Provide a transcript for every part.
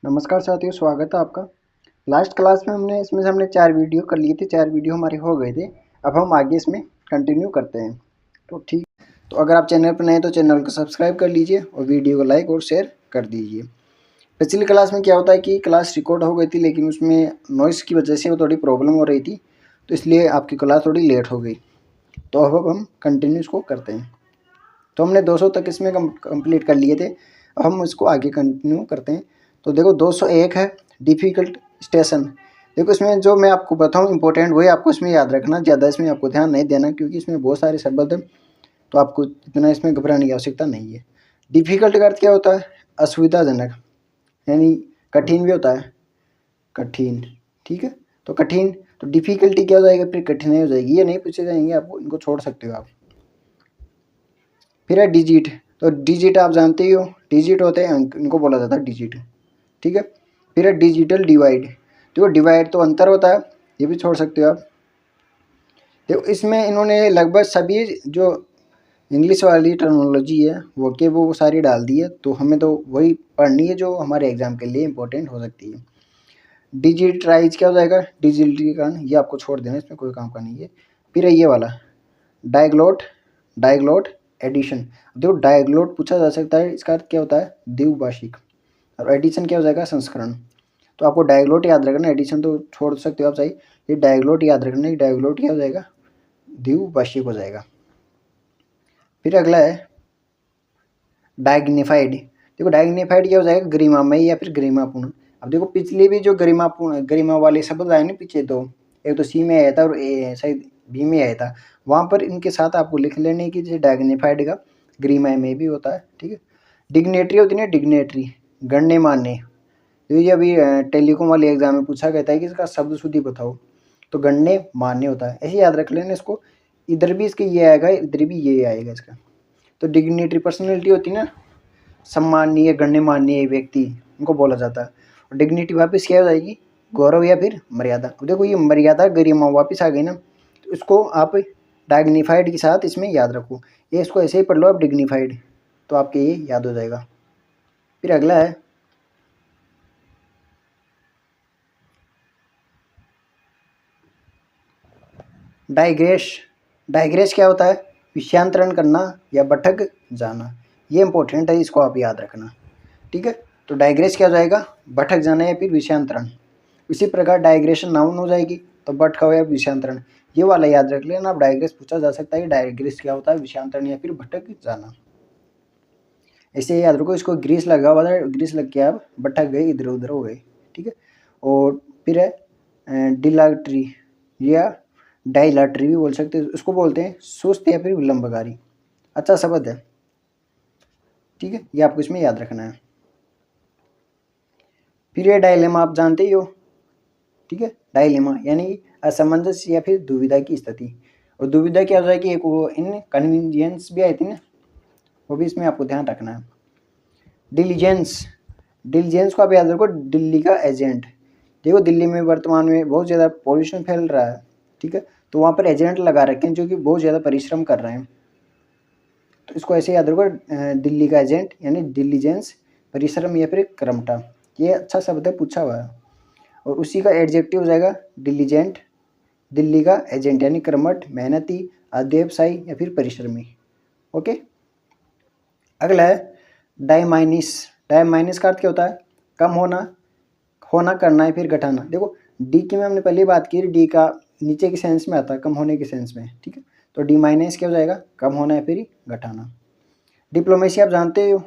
नमस्कार साथियों, स्वागत है आपका। लास्ट क्लास में हमने 4 वीडियो कर लिए थे। 4 वीडियो हमारे हो गए थे। अब हम आगे इसमें कंटिन्यू करते हैं। तो ठीक, तो अगर आप चैनल पर नए हैं तो चैनल को सब्सक्राइब कर लीजिए और वीडियो को लाइक और शेयर कर दीजिए। पिछली क्लास में क्या होता है कि क्लास रिकॉर्ड हो गई थी, लेकिन उसमें नॉइज़ की वजह से वो थोड़ी प्रॉब्लम हो रही थी, तो इसलिए आपकी क्लास थोड़ी लेट हो गई। तो अब हम कंटिन्यू इसको करते हैं। तो हमने 200 तक इसमें कंप्लीट कर लिए थे। अब हम इसको आगे कंटिन्यू करते हैं। तो देखो 201 है डिफ़िकल्ट स्टेशन। देखो इसमें जो मैं आपको बताऊँ इंपॉर्टेंट वही आपको इसमें याद रखना, ज़्यादा इसमें आपको ध्यान नहीं देना, क्योंकि इसमें बहुत सारे शब्द हैं, तो आपको इतना इसमें घबराने की आवश्यकता नहीं है। डिफ़िकल्ट का अर्थ क्या होता है? असुविधाजनक, यानी कठिन भी होता है, कठिन। ठीक है, तो कठिन, तो डिफ़िकल्टी क्या हो जाएगा, फिर कठिनाई हो जाएगी। ये नहीं पूछे जाएंगे आपको, इनको छोड़ सकते हो आप। फिर है डिजिट। तो डिजिट आप जानते ही हो, डिजिट होते हैं अंक, इनको बोला जाता है डिजिट। ठीक है, फिर है डिजिटल डिवाइड। देखो डिवाइड तो अंतर होता है, ये भी छोड़ सकते हो आप। देखो इसमें इन्होंने लगभग सभी जो इंग्लिश वाली टर्मिनोलॉजी है वो सारी डाल दी है, तो हमें तो वही पढ़नी है जो हमारे एग्जाम के लिए इंपॉर्टेंट हो सकती है। डिजिटाइज क्या हो जाएगा? डिजिटलीकरण, ये आपको छोड़ देना, इसमें कोई काम का नहीं है। फिर है ये वाला डायग्लोट, डायग्लोट एडिशन। देखो डायग्लोट पूछा जा सकता है, इसका अर्थ क्या होता है? द्विभाषिक। और एडिशन क्या हो जाएगा? संस्करण। तो आपको डायग्लोट याद रखना, एडिशन तो छोड़ सकते हो आप, सही। ये डायग्लोट याद रखना, डायग्लोट क्या हो जाएगा? द्विभाषिक हो जाएगा। फिर अगला है डायग्निफाइड। देखो डायग्निफाइड क्या हो जाएगा? गरिमामय या फिर गरिमापूर्ण। अब देखो पिछले भी जो गरिमापूर्ण, गरिमा वाले शब्द आए ना पीछे, तो एक तो सी में आया था और शायद बी में आया था, वहाँ पर इनके साथ आपको लिख लेने की, जैसे डायग्निफाइड का गरिमा में भी होता है। ठीक है, डिग्नेटरी होती है ना, डिग्नेटरी, गण्यमान्य। तो ये अभी टेलीकॉम वाले एग्जाम में पूछा गया था कि इसका शब्द शुद्धि बताओ, तो गण्यमान्य होता है, ऐसे याद रख लेना इसको। इधर भी इसके ये आएगा, इधर भी ये आएगा इसका। तो डिग्नेटरी पर्सनैलिटी होती है ना, सम्माननीय गण्यमान्य व्यक्ति, उनको बोला जाता है। और डिग्निटी वापस क्या हो जाएगी? गौरव या फिर मर्यादा। देखो ये मर्यादा गरिमा वापस आ गई ना, तो इसको आप डायग्निफाइड के साथ इसमें याद रखो। ये इसको ऐसे ही पढ़ लो आप, डिग्निफाइड, तो आपके ये याद हो जाएगा। फिर अगला है डाइग्रेस। डाइग्रेस क्या होता है? विषयांतरण करना या भटक जाना। ये इंपॉर्टेंट है, इसको आप याद रखना। ठीक है, तो डाइग्रेस क्या हो जाएगा? भटक जाना या फिर विषयांतरण। इसी प्रकार डाइग्रेशन नाउन हो जाएगी, तो भटकाव या विषयांतरण। ये वाला याद रख लेना आप, डाइग्रेस पूछा जा सकता है। डाइग्रेस क्या होता है? विषयांतरण या फिर भटक जाना। ऐसे याद रखो, इसको ग्रीस लगा हुआ था, ग्रीस लग के आप भटक गए, इधर उधर हो गए। ठीक है, और फिर है डिलाट्री या डाइलाट्री भी बोल सकते हैं, उसको बोलते हैं सुस्त या फिर विलंबकारी। अच्छा शब्द है। ठीक है, ये आपको इसमें याद रखना है। फिर ये डायलेमा आप जानते ही हो। ठीक है, डायलेमा यानी असमंजस या फिर दुविधा की स्थिति। और दुविधा क्या हो जाएगी? एक वो इनकन्वीनियंस भी आई थी ना, वो भी इसमें आपको ध्यान रखना है। डिलीजेंस, डिलीजेंस को आप याद रखो, दिल्ली का एजेंट। देखो दिल्ली में वर्तमान में बहुत ज़्यादा पॉल्यूशन फैल रहा है। ठीक है, तो वहाँ पर एजेंट लगा रखे हैं जो कि बहुत ज़्यादा परिश्रम कर रहे हैं, तो इसको ऐसे याद रखो, दिल्ली का एजेंट यानी डिलीजेंस, परिश्रम या फिर कर्मठा। ये अच्छा शब्द है, पूछा हुआ है। और उसी का एडजेक्टिव हो जाएगा डिलीजेंट, दिल्ली का एजेंट यानी कर्मठ, मेहनती, अध्यवसायी या फिर परिश्रमी। ओके, अगला है डायमाइनिस। डायमाइनिस का अर्थ क्या होता है? कम होना, होना करना है फिर घटाना। देखो डी की में हमने पहले बात की, डी का नीचे के सेंस में आता है, कम होने के सेंस में। ठीक है, तो डी माइनस क्या हो जाएगा? कम होना है फिर घटाना। डिप्लोमेसी आप जानते हो,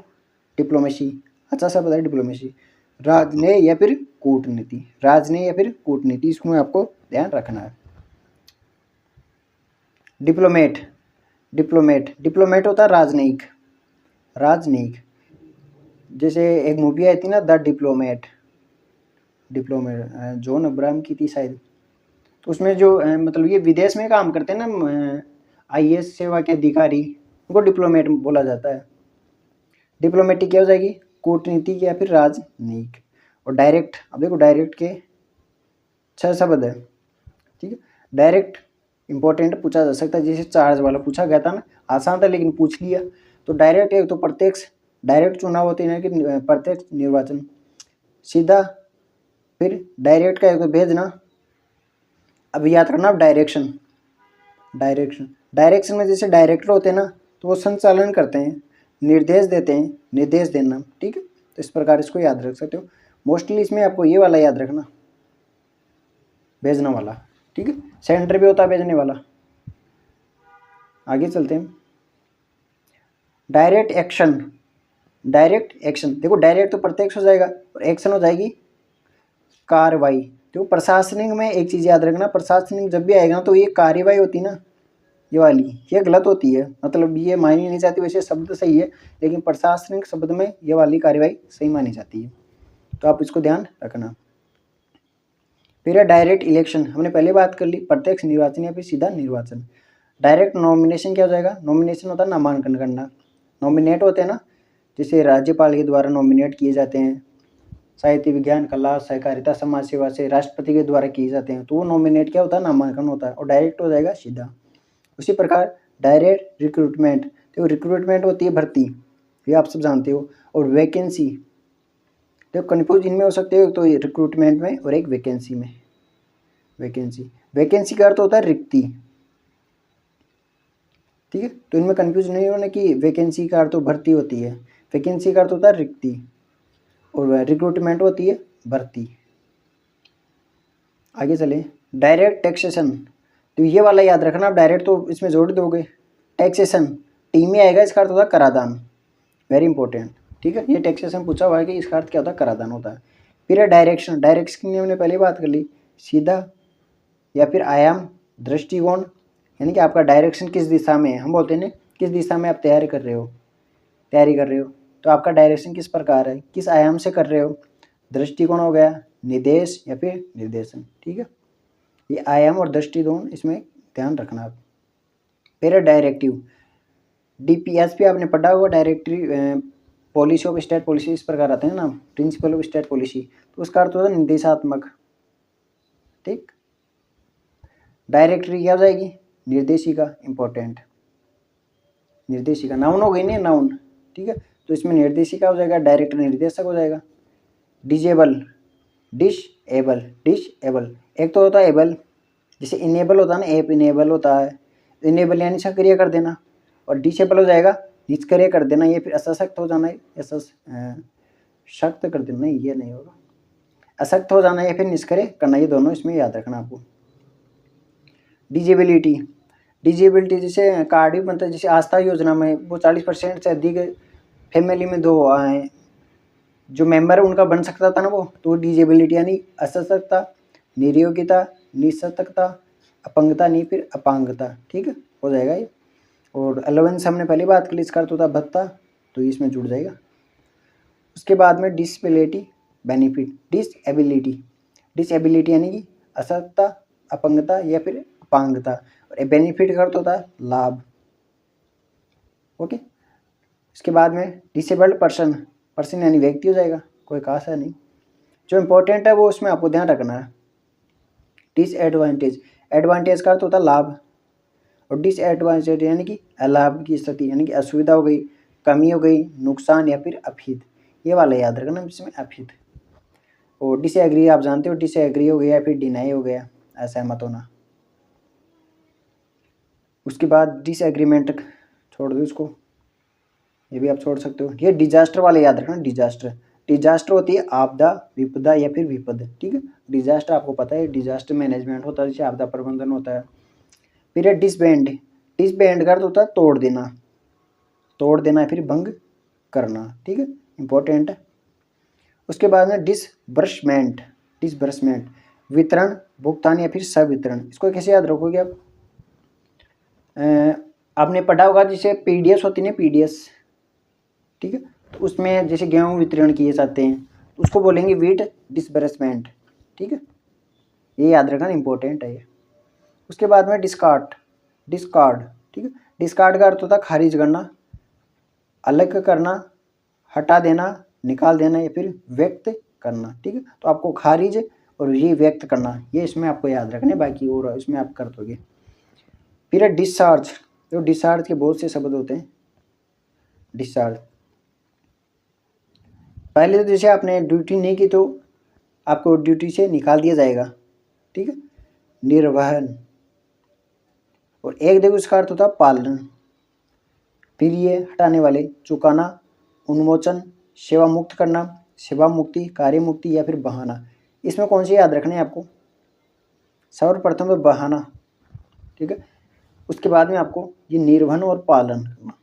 डिप्लोमेसी अच्छा सा पता है। डिप्लोमेसी राजनय या फिर कूटनीति, राजनय या फिर कूटनीति, इसको आपको ध्यान रखना है। डिप्लोमेट, डिप्लोमेट, डिप्लोमेट होता है राजनयिक, राजनयिक। जैसे एक मूवी आई थी ना, the diplomat, diplomat John Abraham की थी शायद, तो उसमें जो मतलब ये विदेश में काम करते हैं ना, आईएएस सेवा के अधिकारी, उनको डिप्लोमेट बोला जाता है। डिप्लोमेटिक क्या हो जाएगी? कूटनीतिक या फिर राजनयिक। और डायरेक्ट, अब देखो डायरेक्ट के 6 शब्द है। ठीक है, डायरेक्ट इंपॉर्टेंट पूछा जा सकता है, जैसे चार्ज वाला पूछा गया था ना, आसान था लेकिन पूछ लिया। तो डायरेक्ट एक तो प्रत्यक्ष, डायरेक्ट चुनाव होते हैं कि प्रत्यक्ष निर्वाचन, सीधा, फिर डायरेक्ट का एक भेजना। अब याद करना आप डायरेक्शन में जैसे डायरेक्टर होते हैं ना, तो वो संचालन करते हैं, निर्देश देते हैं, निर्देश देना, ठीक है। तो इस प्रकार इसको याद रख सकते हो। मोस्टली इसमें आपको ये वाला याद रखना, भेजना वाला, ठीक है। सेंटर भी होता है भेजने वाला। आगे चलते हैं। डायरेक्ट एक्शन देखो, डायरेक्ट तो प्रत्यक्ष हो जाएगा और एक्शन हो जाएगी कार्रवाई। तो प्रशासनिक में एक चीज़ याद रखना, प्रशासनिक जब भी आएगा ना तो ये कार्रवाई होती है ना, ये वाली, ये गलत होती है, मतलब ये मानी नहीं जाती। वैसे शब्द सही है, लेकिन प्रशासनिक शब्द में ये वाली कार्रवाई सही मानी जाती है, तो आप इसको ध्यान रखना। फिर है डायरेक्ट इलेक्शन, हमने पहले बात कर ली, प्रत्यक्ष निर्वाचन या फिर सीधा निर्वाचन। डायरेक्ट नॉमिनेशन क्या हो जाएगा? नॉमिनेशन होता है नामांकन करना, नॉमिनेट होते हैं ना, जैसे राज्यपाल के द्वारा नॉमिनेट किए जाते हैं, साहित्य, विज्ञान, कला, सहकारिता, समाज सेवा से राष्ट्रपति के द्वारा किए जाते हैं, तो वो नॉमिनेट क्या होता है? नामांकन होता है। और डायरेक्ट हो जाएगा सीधा। उसी प्रकार डायरेक्ट रिक्रूटमेंट, तो रिक्रूटमेंट होती है भर्ती, ये आप सब जानते हो। और वैकेंसी, तो कन्फ्यूज इनमें हो सकते हो, तो रिक्रूटमेंट में और एक वैकेंसी में। वैकेंसी का अर्थ होता है रिक्ति, ठीक है। तो इनमें कंफ्यूज नहीं होना कि वैकेंसी का अर्थ तो भर्ती होती है, वैकेंसी का अर्थ होता है रिक्ति, और रिक्रूटमेंट होती है भर्ती। आगे चले। डायरेक्ट टैक्सेशन, तो ये वाला याद रखना, आप डायरेक्ट तो इसमें जोड़ दोगे। टैक्सेशन टी में आएगा, इसका अर्थ होता है करादान, वेरी इंपॉर्टेंट, ठीक है। ये टैक्सेशन पूछा हुआ है कि इसका अर्थ क्या होता है? करादान होता है। फिर है डायरेक्शन की हमने पहले बात कर ली, सीधा या फिर आयाम, दृष्टिकोण, यानी कि आपका डायरेक्शन किस दिशा में है। हम बोलते हैं ना, किस दिशा में आप तैयारी कर रहे हो, तो आपका डायरेक्शन किस प्रकार है, किस आयाम से कर रहे हो। दृष्टिकोण हो गया, निर्देश या फिर निर्देशन, ठीक है। ये आयाम और दृष्टिकोण इसमें ध्यान रखना आप। फिर है डायरेक्टिव, DPSP आपने पढ़ा होगा, directive policy of state policy, इस प्रकार आते हैं ना, प्रिंसिपल ऑफ स्टेट पॉलिसी, तो उसका अर्थ होता है निर्देशात्मक, ठीक। डायरेक्टरी क्या हो जाएगी? निर्देशिका, इंपॉर्टेंट, निर्देशिका नाउन हो गई ना, नाउन, ठीक है। तो इसमें निर्देशिका हो जाएगा, डायरेक्टर निर्देशक हो जाएगा। डिजेबल, डिसेबल, एक तो होता है एबल, जैसे इनेबल होता है ना, ऐप इनेबल होता है, इनेबल यानी सक्रिय कर देना, और डिसेबल हो जाएगा निष्क्रिय कर देना, ये फिर असशक्त हो जाना है, शक्त कर देना, नहीं ये नहीं होगा, असक्त हो जाना या फिर निष्क्रिय करना, ये दोनों इसमें याद रखना आपको। डिजेबिलिटी जैसे कार्ड भी बनता है, जैसे आस्था योजना में वो 40% से अधिक फैमिली में दो आए जो मेंबर है उनका बन सकता था ना वो, तो डिजेबिलिटी यानी असशक्तता, निर्योग्यता, निःशक्तता, अपंगता, नहीं फिर अपांगता, ठीक है, हो जाएगा ये। और अलाउंस हमने पहले बात कर ली, इसका अर्थ होता है भत्ता, तो इसमें जुड़ जाएगा। उसके बाद में डिसेबिलिटी, बेनिफिट, डिसेबिलिटी यानी कि असशक्तता, अपंगता या फिर अपांगता, और बेनिफिट का अर्थ होता है लाभ, ओके। इसके बाद में डिसेबल्ड पर्सन यानी व्यक्ति हो जाएगा, कोई खास है नहीं। जो इम्पोर्टेंट है वो उसमें आपको ध्यान रखना है। डिसएडवांटेज, एडवांटेज का अर्थ होता है लाभ, और डिसएडवांटेज यानी कि अलाभ की स्थिति, यानी कि असुविधा हो गई, कमी हो गई, नुकसान या फिर अफिद, ये वाला याद रखना इसमें, अफिद। और डिसएग्री आप जानते हो, डिसएग्री हो गया या फिर डिनाई हो गया, असहमत होना। उसके बाद डिसएग्रीमेंट छोड़ दो इसको, ये भी आप छोड़ सकते हो। ये डिजास्टर वाले याद रखना, डिजास्टर होती है आपदा, विपदा या फिर विपद, ठीक है। डिजास्टर आपको पता है, डिजास्टर मैनेजमेंट होता है, जैसे आपदा प्रबंधन होता है। फिर है डिसबैंड का अर्थ होता है तोड़ देना या फिर भंग करना, ठीक है, इंपॉर्टेंट है। उसके बाद में डिसबर्समेंट, वितरण, भुगतान या फिर संवितरण, इसको कैसे याद रखोगे आप? आपने पढ़ा होगा, जैसे पीडीएस होती है ना, पीडीएस, ठीक है, तो उसमें जैसे गेहूं वितरण किए जाते हैं, तो उसको बोलेंगे वीट डिसबर्समेंट, ठीक है, ये याद रखना, इंपॉर्टेंट है ये। उसके बाद में डिस्कार्ड, ठीक है, डिस्कार्ड का अर्थ होता है खारिज करना, अलग करना, हटा देना, निकाल देना या फिर व्यक्त करना, ठीक है। तो आपको खारिज और ये व्यक्त करना, ये इसमें आपको याद रखना है, बाकी और इसमें आप कर दोगे। फिर है डिस्चार्ज, तो डिस्चार्ज के बहुत से शब्द होते हैं। डिस्चार्ज पहले तो जैसे आपने ड्यूटी नहीं की तो आपको ड्यूटी से निकाल दिया जाएगा, ठीक है। निर्वहन, और एक देखो इसका अर्थ होता है पालन। फिर ये हटाने वाले, चुकाना, उन्मोचन, सेवा मुक्त करना, सेवा मुक्ति, कार्य मुक्ति या फिर बहाना। इसमें कौन सी याद रखना है आपको? सर्वप्रथम तो बहाना, ठीक है। उसके बाद में आपको ये निर्वहन और पालन करना,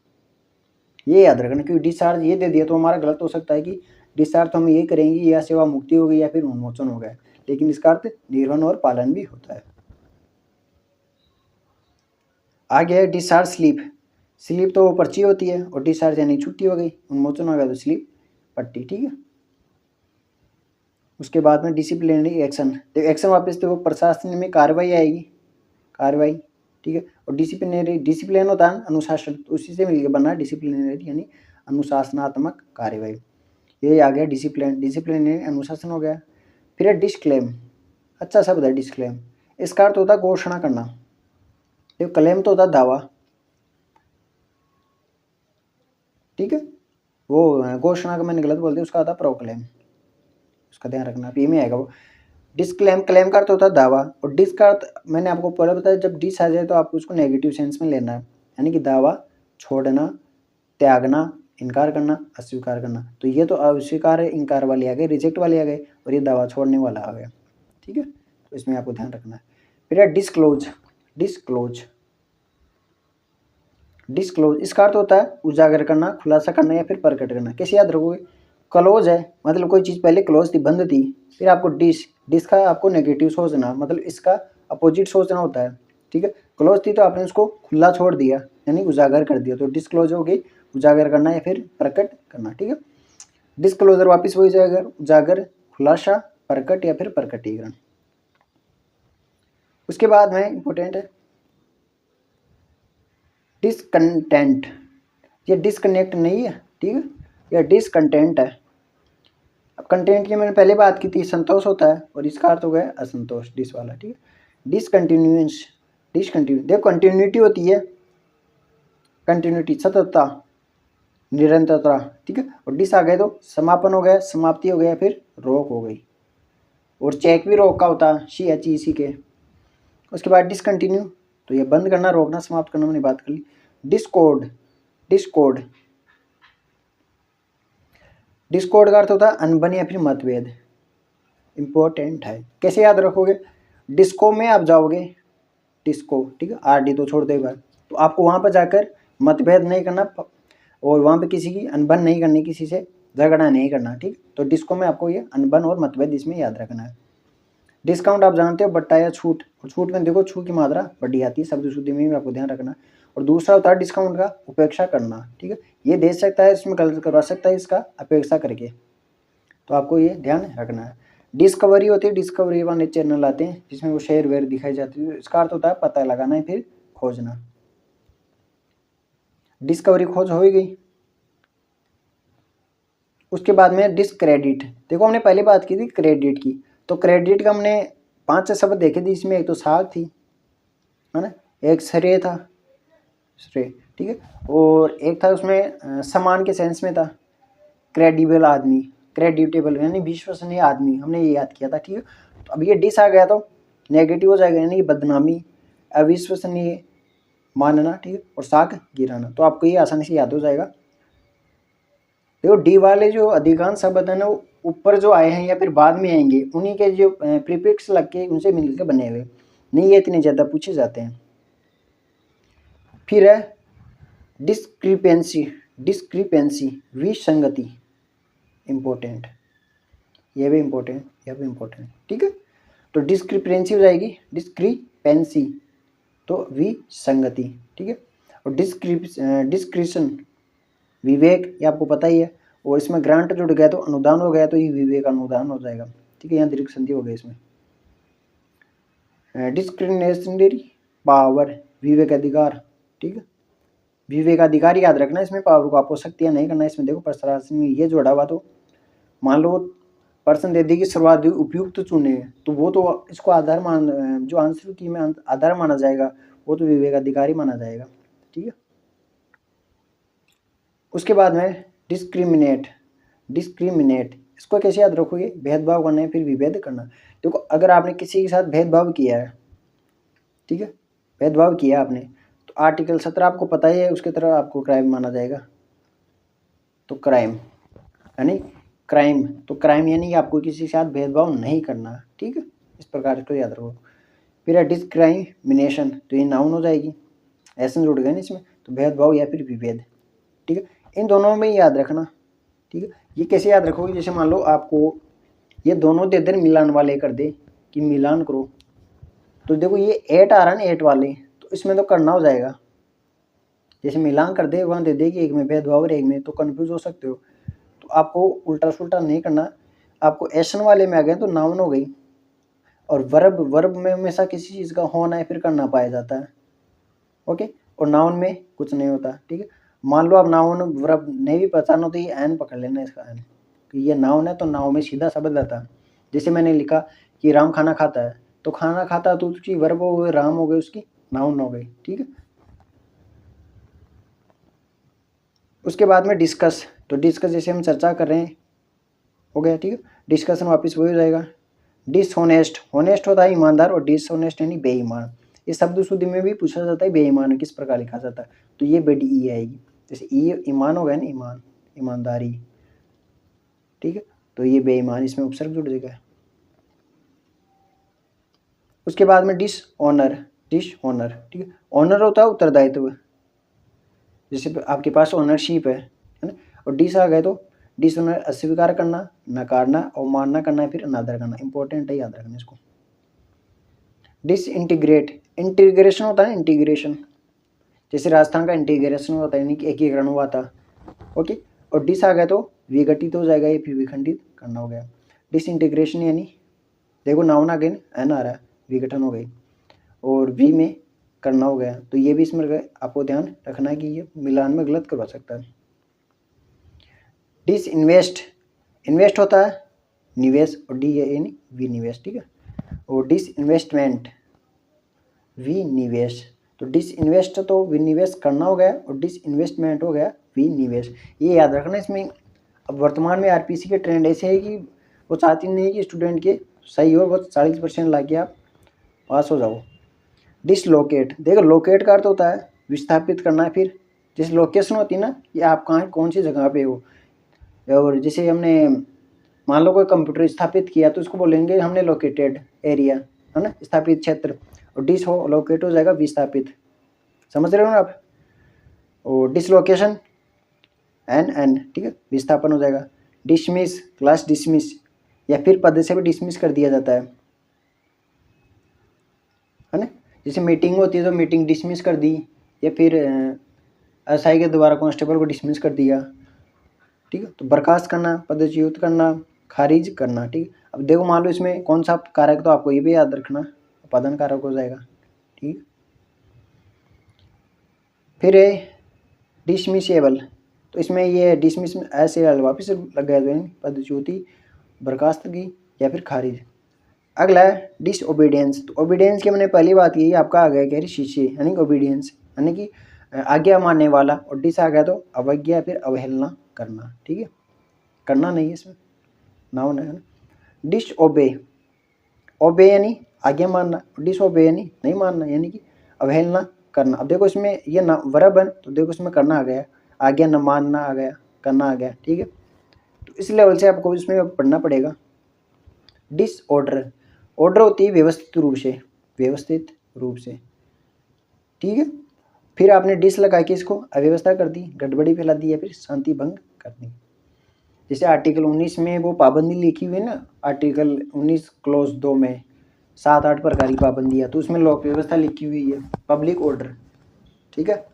ये याद रखना। क्योंकि डिस्चार्ज ये दे दिया तो हमारा गलत हो सकता है कि डिस्चार्ज तो हम ये करेंगे या सेवा मुक्ति हो गई या फिर उन्मोचन हो गया, लेकिन इसका अर्थ निर्वहन और पालन भी होता है। आगे है डिस्चार्ज स्लीप। स्लीप तो पर्ची होती है और डिस्चार्ज यानी छुट्टी हो गई, उन्मोचन हो गया तो स्लीप पट्टी, ठीक है। उसके बाद में डिसिप्लिनरी एक्शन, तो एक्शन वापस तो वो प्रशासन में कार्रवाई आएगी, कार्रवाई, ठीक है। और डिसिप्लिनरी, डिसिप्लिन होता है अनुशासन, तो उसी से मिलकर बना डिसिप्लिनरी यानी अनुशासनात्मक कार्रवाई। ये आ गया डिसिप्लिन, डिसिप्लिनरी अनुशासन हो गया। फिर है डिस्क्लेम, अच्छा शब्द है डिस्क्लेम। इसका अर्थ होता है घोषणा करना। देखो क्लेम तो होता है दावा, ठीक है। वो घोषणा का मैंने गलत बोल दिया, उसका होता है प्रोक्लेम, उसका ध्यान रखना, पी में आएगा वो। डिस्क्लेम, क्लेम का अर्थ होता है दावा, और डिस का अर्थ मैंने आपको पहले बताया, जब डिस आ जाए तो आपको उसको नेगेटिव सेंस में लेना है, यानी कि दावा, छोड़ना, त्यागना, इनकार करना, अस्वीकार करना। तो ये तो अस्वीकार इनकार वाले आ गए, रिजेक्ट वाले आ गए, और ये दावा छोड़ने वाला आ गया, ठीक है। तो इसमें आपको ध्यान रखना है। फिर है डिस्क्लोज, डिस्क्लोज, डिस्क्लोज इसका अर्थ होता है उजागर करना, खुलासा करना या फिर प्रकट करना। कैसे याद रखोगे? क्लोज है मतलब कोई चीज़ पहले क्लोज थी, बंद थी, फिर आपको डिस का आपको नेगेटिव सोचना, मतलब इसका अपोजिट सोचना होता है, ठीक है। क्लोज थी तो आपने उसको खुला छोड़ दिया, यानी उजागर कर दिया, तो डिस्क्लोज हो गई उजागर करना या फिर प्रकट करना, ठीक है। डिस्क्लोजर वापिस वही जाएगा, उजागर, खुलासा, प्रकट या फिर प्रकटीकरण। उसके बाद में इंपॉर्टेंट है डिसकंटेंट, ये डिसकनेक्ट नहीं है, ठीक है, यह डिसकंटेंट है। अब कंटेंट की मैंने पहले बात की थी, संतोष होता है, और इसका अर्थ हो गया असंतोष, डिस वाला, ठीक है। डिसकंटिन्यूएंस, डिसकंटिन्यू, देखो कंटिन्यूटी होती है, कंटिन्यूटी सततता, निरंतरता, ठीक है। और डिस आ गए तो समापन हो गया, समाप्ति हो गया, फिर रोक हो गई, और चेक भी रोक का होता है, CHEC के। उसके बाद डिसकंटिन्यू, तो ये बंद करना, रोकना, समाप्त करना, मैंने बात कर ली। डिस्कॉर्ड, डिस्कॉर्ड, डिस्कॉर्ड का अर्थ होता है अनबन या फिर मतभेद, इंपॉर्टेंट है। कैसे याद रखोगे? डिस्को में आप जाओगे, डिस्को, ठीक है, RD तो छोड़ दो एक बार, तो आपको वहाँ पर जाकर मतभेद नहीं करना, और वहाँ पे किसी की अनबन नहीं करनी, किसी से झगड़ा नहीं करना, ठीक। तो डिस्को में आपको ये अनबन और मतभेद इसमें याद रखना है। डिस्काउंट आप जानते हो बट्टा या छूट, और छूट में देखो छू की मात्रा बड़ी आती है, शब्द शुद्धि में भी आपको ध्यान रखना। और दूसरा होता है डिस्काउंट का उपेक्षा करना, ठीक है, ये दे सकता है, इसमें गलत करवा सकता है इसका अपेक्षा करके, तो आपको ये ध्यान रखना है। डिस्कवरी होती है, डिस्कवरी वाले चैनल आते हैं जिसमें वो शेयर वेयर दिखाई जाती है, इसका अर्थ होता है पता लगाना है, फिर खोजना। डिस्कवरी खोज हो गई। उसके बाद में डिस्क्रेडिट, देखो हमने पहले बात की थी क्रेडिट की, तो क्रेडिट का हमने 5 शब्द देखे थे, इसमें एक तो साग थी, है ना, एक श्रेय था, श्रेय, ठीक है, और एक था उसमें समान के सेंस में था, क्रेडिबल आदमी, क्रेडिटेबल यानी विश्वसनीय आदमी, हमने ये याद किया था, ठीक है। तो अब ये डिस आ गया तो नेगेटिव हो जाएगा, यानी बदनामी, अविश्वसनीय मानना, ठीक है, और साग गिराना, तो आपको ये आसानी से याद हो जाएगा। देखो डी वाले जो अधिकांश शब्द है ना, वो ऊपर जो आए हैं या फिर बाद में आएंगे, उन्हीं के जो प्रीफिक्स लग के उनसे मिलकर बने हुए, नहीं ये इतने ज़्यादा पूछे जाते हैं। फिर है डिस्क्रिपेंसी, डिस्क्रिपेंसी, विसंगति, इम्पोर्टेंट, ये भी इम्पोर्टेंट, यह भी इम्पोर्टेंट, ठीक है। तो डिस्क्रिपेंसी हो जाएगी, डिस्क्रिपेंसी तो विसंगति, ठीक है। और डिस्क्रिशन, विवेक, ये आपको पता ही है, और इसमें ग्रांट जुड़ गया तो अनुदान हो गया, तो ये विवेक अनुदान हो जाएगा, ठीक है, यहाँ दीर्घ संधि हो गई इसमें। डिस्क्रिमिनेशनरी पावर, विवेक अधिकार, ठीक है, विवेक अधिकार याद रखना, इसमें पावर को आपको शक्तियाँ नहीं करना, इसमें देखो प्रशासन में ये जोड़ा हुआ, तो मान लो पर्सन दे दी कि सर्वाधिक उपयुक्त चुने, तो वो तो इसको आधार मान, जो आंसर की में आधार माना जाएगा, वो तो विवेक अधिकारी माना जाएगा, ठीक है। उसके बाद में डिस्क्रिमिनेट, डिस्क्रिमिनेट, इसको कैसे याद रखोगे? भेदभाव करना है, फिर विभेद करना। देखो अगर आपने किसी के साथ भेदभाव किया है, ठीक है, भेदभाव किया आपने, तो आर्टिकल 17 आपको पता ही है, उसके तरह आपको क्राइम माना जाएगा। तो क्राइम यानी क्राइम, तो क्राइम यानी आपको किसी के साथ भेदभाव नहीं करना, ठीक है, इस प्रकार इसको याद रखो। फिर है डिस्क्राइमिनेशन, तो ये नाउन हो जाएगी, एसन जुड़ गए ना इसमें, तो भेदभाव या फिर विभेद, ठीक है, इन दोनों में याद रखना, ठीक है। ये कैसे याद रखोगे? जैसे मान लो आपको ये दोनों दे दे मिलान वाले कर दे कि मिलान करो, तो देखो ये 8 आ रहा है ना 8 वाले, तो इसमें तो करना हो जाएगा। जैसे मिलान कर दे, वहाँ दे दे कि एक में भेदभाव और एक में, तो कन्फ्यूज हो सकते हो। तो आपको उल्टा सुल्टा नहीं करना, आपको एसन वाले में आ गए तो नाउन हो गई, और वर्ब में हमेशा किसी चीज़ का होना है फिर करना पाया जाता है, ओके, और नाउन में कुछ नहीं होता, ठीक है। मान लो आप नाउन वर्ब नहीं भी पहचानो तो ये एन पकड़ लेना, इसका एन कि ये नाउन है, तो नाउन में सीधा शब्द आता है। जैसे मैंने लिखा कि राम खाना खाता है, तो खाना खाता तो उसकी वर्ब हो गई, राम हो गई, उसकी नाउन हो गई, ठीक है। उसके बाद में डिस्कस, तो डिस्कस जैसे हम चर्चा कर रहे हैं हो गया, ठीक है, डिस्कशन वापस वही हो जाएगा। डिसहोनेस्ट, होनेस्ट होता है ईमानदार, और डिसहोनेस्ट यानी बेईमान। इस शब्द शुद्धि में भी पूछा जाता है बेईमान किस प्रकार लिखा जाता है, तो ये बड़ी ई आएगी। जैसे ई ईमान हो गया ना, ईमान ईमानदारी, ठीक है, तो ये बेईमान, इसमें उपसर्ग जुड़ जाएगा। उसके बाद में डिसऑनर, डिसऑनर, ठीक है, ऑनर होता है उत्तरदायित्व, जैसे आपके पास ओनरशिप है ना, और डिस आ गए तो डिसऑनर अस्वीकार करना, नकारना, अवमानना करना, फिर अनादर करना, इंपॉर्टेंट है, याद रखना इसको। डिसइंटीग्रेट, इंटीग्रेशन होता है ना, इंटीग्रेशन, जैसे राजस्थान का इंटीग्रेशन होता है यानी कि एकीकरण हुआ था, ओके, और डिस आ गया तो विघटित हो जाएगा, ये फिर विखंडित करना हो गया। डिसइंटीग्रेशन यानी देखो नाउन अगेन एन आ रहा है, विघटन हो गई, और वी में करना हो गया, तो ये भी इसमें आपको ध्यान रखना है कि ये मिलान में गलत करवा सकता है। डिसइन्वेस्ट, इन्वेस्ट होता है निवेश, और डी यानी विनिवेश, ठीक है, और डिसइन्वेस्टमेंट विनिवेश, तो डिसइन्वेस्ट तो विनिवेश करना हो गया, और डिसइन्वेस्टमेंट हो गया विनिवेश, ये याद रखना। इसमें अब वर्तमान में आरपीसी के ट्रेंड ऐसे है कि वो चाहती नहीं कि स्टूडेंट के सही हो, बस 40% ला के आप पास हो जाओ। डिसलोकेट, देखो लोकेट का अर्थ होता है विस्थापित करना, फिर जैसे लोकेशन होती है ना कि आप कहाँ कौन सी जगह पे हो, और जैसे हमने मान लो कोई कंप्यूटर स्थापित किया तो उसको बोलेंगे हमने लोकेटेड एरिया, है ना, स्थापित क्षेत्र, और डिस हो लोकेट हो जाएगा विस्थापित, समझ रहे हो ना आप। और डिसलोकेशन एन, ठीक है, विस्थापन हो जाएगा। डिसमिस, क्लास डिसमिस, या फिर पद से भी डिसमिस कर दिया जाता है ना, जैसे मीटिंग होती है तो मीटिंग डिसमिस कर दी, या फिर एसआई के द्वारा कांस्टेबल को डिसमिस कर दिया, ठीक है। तो बर्खास्त करना, पदच्युत करना, खारिज करना, ठीक है। अब देखो मान लो इसमें कौन सा कारक, तो आपको ये भी याद रखना, उत्पादन कारक हो जाएगा, ठीक। फिर है डिसमिसेबल, तो इसमें ये डिसमिस ऐसे वापिस लग गया, तो पदच्युति, बर्खास्त की, या फिर खारिज। अगला है डिसओबीडियंस, तो ओबीडियंस की मैंने पहली बात की, आपका आ गया कह रही शिष्य यानी कि ओबीडियंस यानी कि आज्ञा मानने वाला, और डिस आ गया तो अवज्ञा, फिर अवहेलना करना, ठीक है, करना नहीं है इसमें, नाउन है ना। डिसओबे, ओबे यानी आज्ञा मानना, डिसओबे यानी नहीं मानना यानी कि अवहेलना करना। अब देखो इसमें ये ना वर्ब है, तो देखो इसमें करना आ गया, आज्ञा न मानना आ गया, करना आ गया, ठीक है, तो इस लेवल से आपको इसमें पढ़ना पड़ेगा। डिसऑर्डर, ऑर्डर होती है व्यवस्थित रूप से, व्यवस्थित रूप से, ठीक है। फिर आपने डिस लगा के इसको अव्यवस्था कर दी, गड़बड़ी फैला दी, या फिर शांति भंग कर दी। जैसे आर्टिकल 19 में वो पाबंदी लिखी हुई है ना, आर्टिकल 19 क्लॉज 2 में 7-8 प्रकार की पाबंदी है, तो उसमें लोक व्यवस्था लिखी हुई है, पब्लिक ऑर्डर, ठीक है।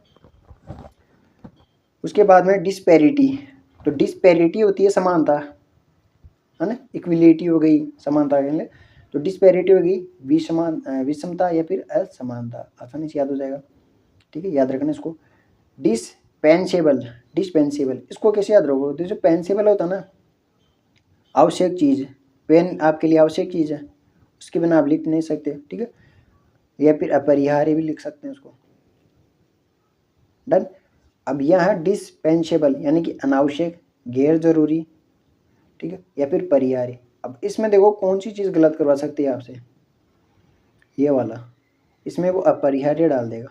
उसके बाद में डिस्पैरिटी, तो डिस्पैरिटी होती है समानता, है ना, इक्विलिटी हो गई समानता के लिए, तो डिस्पैरिटी होगी विषमता, या फिर असमानता, आसानी से याद हो जाएगा, ठीक है, याद रखना इसको। डिस्पेंसेबल, डिस्पेंसेबल इसको कैसे याद रखोगे? जो पेंसेबल होता है ना, आवश्यक चीज़, पेन आपके लिए आवश्यक चीज़ है, उसके बिना आप लिख नहीं सकते, ठीक है, या फिर अपरिहार्य भी लिख सकते हैं उसको, डन। अब यह है डिस्पेंसेबल यानी कि अनावश्यक, गैर जरूरी, ठीक है, या फिर परिहार्य। अब इसमें देखो कौन सी चीज़ गलत करवा सकती है आपसे, ये वाला, इसमें वो अपरिहार्य डाल देगा।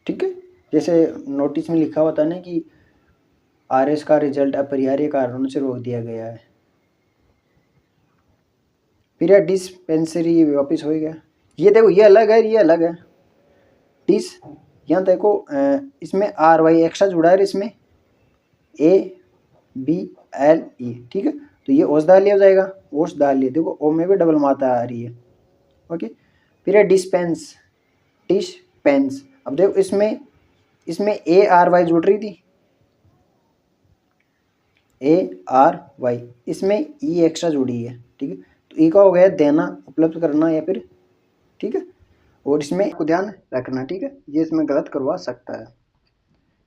ठीक है, जैसे नोटिस में लिखा होता है ना कि आरएस का रिजल्ट अपरिहार्य कारणों से रोक दिया गया है। फिर है डिस्पेंसरी, ये वापिस हो गया। ये देखो ये अलग है, ये अलग है। डिस, यहाँ देखो इसमें आर वाई एक्स्ट्रा जुड़ा है, इसमें ए बी एल ई। ठीक है, तो ये औषधालय हो जाएगा, औषधालय। देखो ओ में भी डबल मात्रा आ रही है। ओके, फिर है डिस्पेंस, डिस्पेंस। अब देखो इसमें ए आर वाई जुड़ रही थी, ए आर वाई, इसमें ई एक्स्ट्रा जुड़ी है। ठीक है, तो ई का हो गया देना, उपलब्ध करना या फिर। ठीक है, और इसमें को ध्यान रखना। ठीक है, ये इसमें गलत करवा सकता है।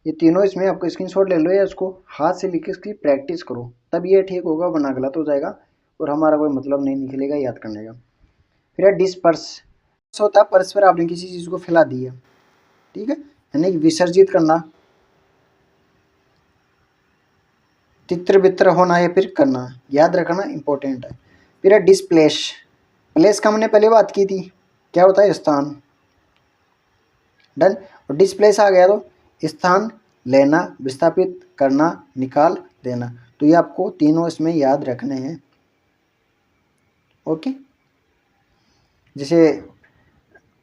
ये तीनों इसमें आपको स्क्रीनशॉट ले लो या उसको हाथ से लिख के इसकी प्रैक्टिस करो, तब ये ठीक होगा, वरना गलत हो जाएगा और हमारा कोई मतलब नहीं निकलेगा याद करने का। फिर है डिस्पर्स, होता है परस्पर आपने किसी चीज़ को फैला दी है। ठीक है, यानी कि विसर्जित करना, तित्र बित्र होना या फिर करना, याद रखना इंपॉर्टेंट है। फिर है डिस्प्लेस, प्लेस का हमने पहले बात की थी, क्या होता है स्थान। डन, और डिस्प्लेस आ गया तो स्थान लेना, विस्थापित करना, निकाल देना। तो ये आपको तीनों इसमें याद रखने हैं। ओके, जैसे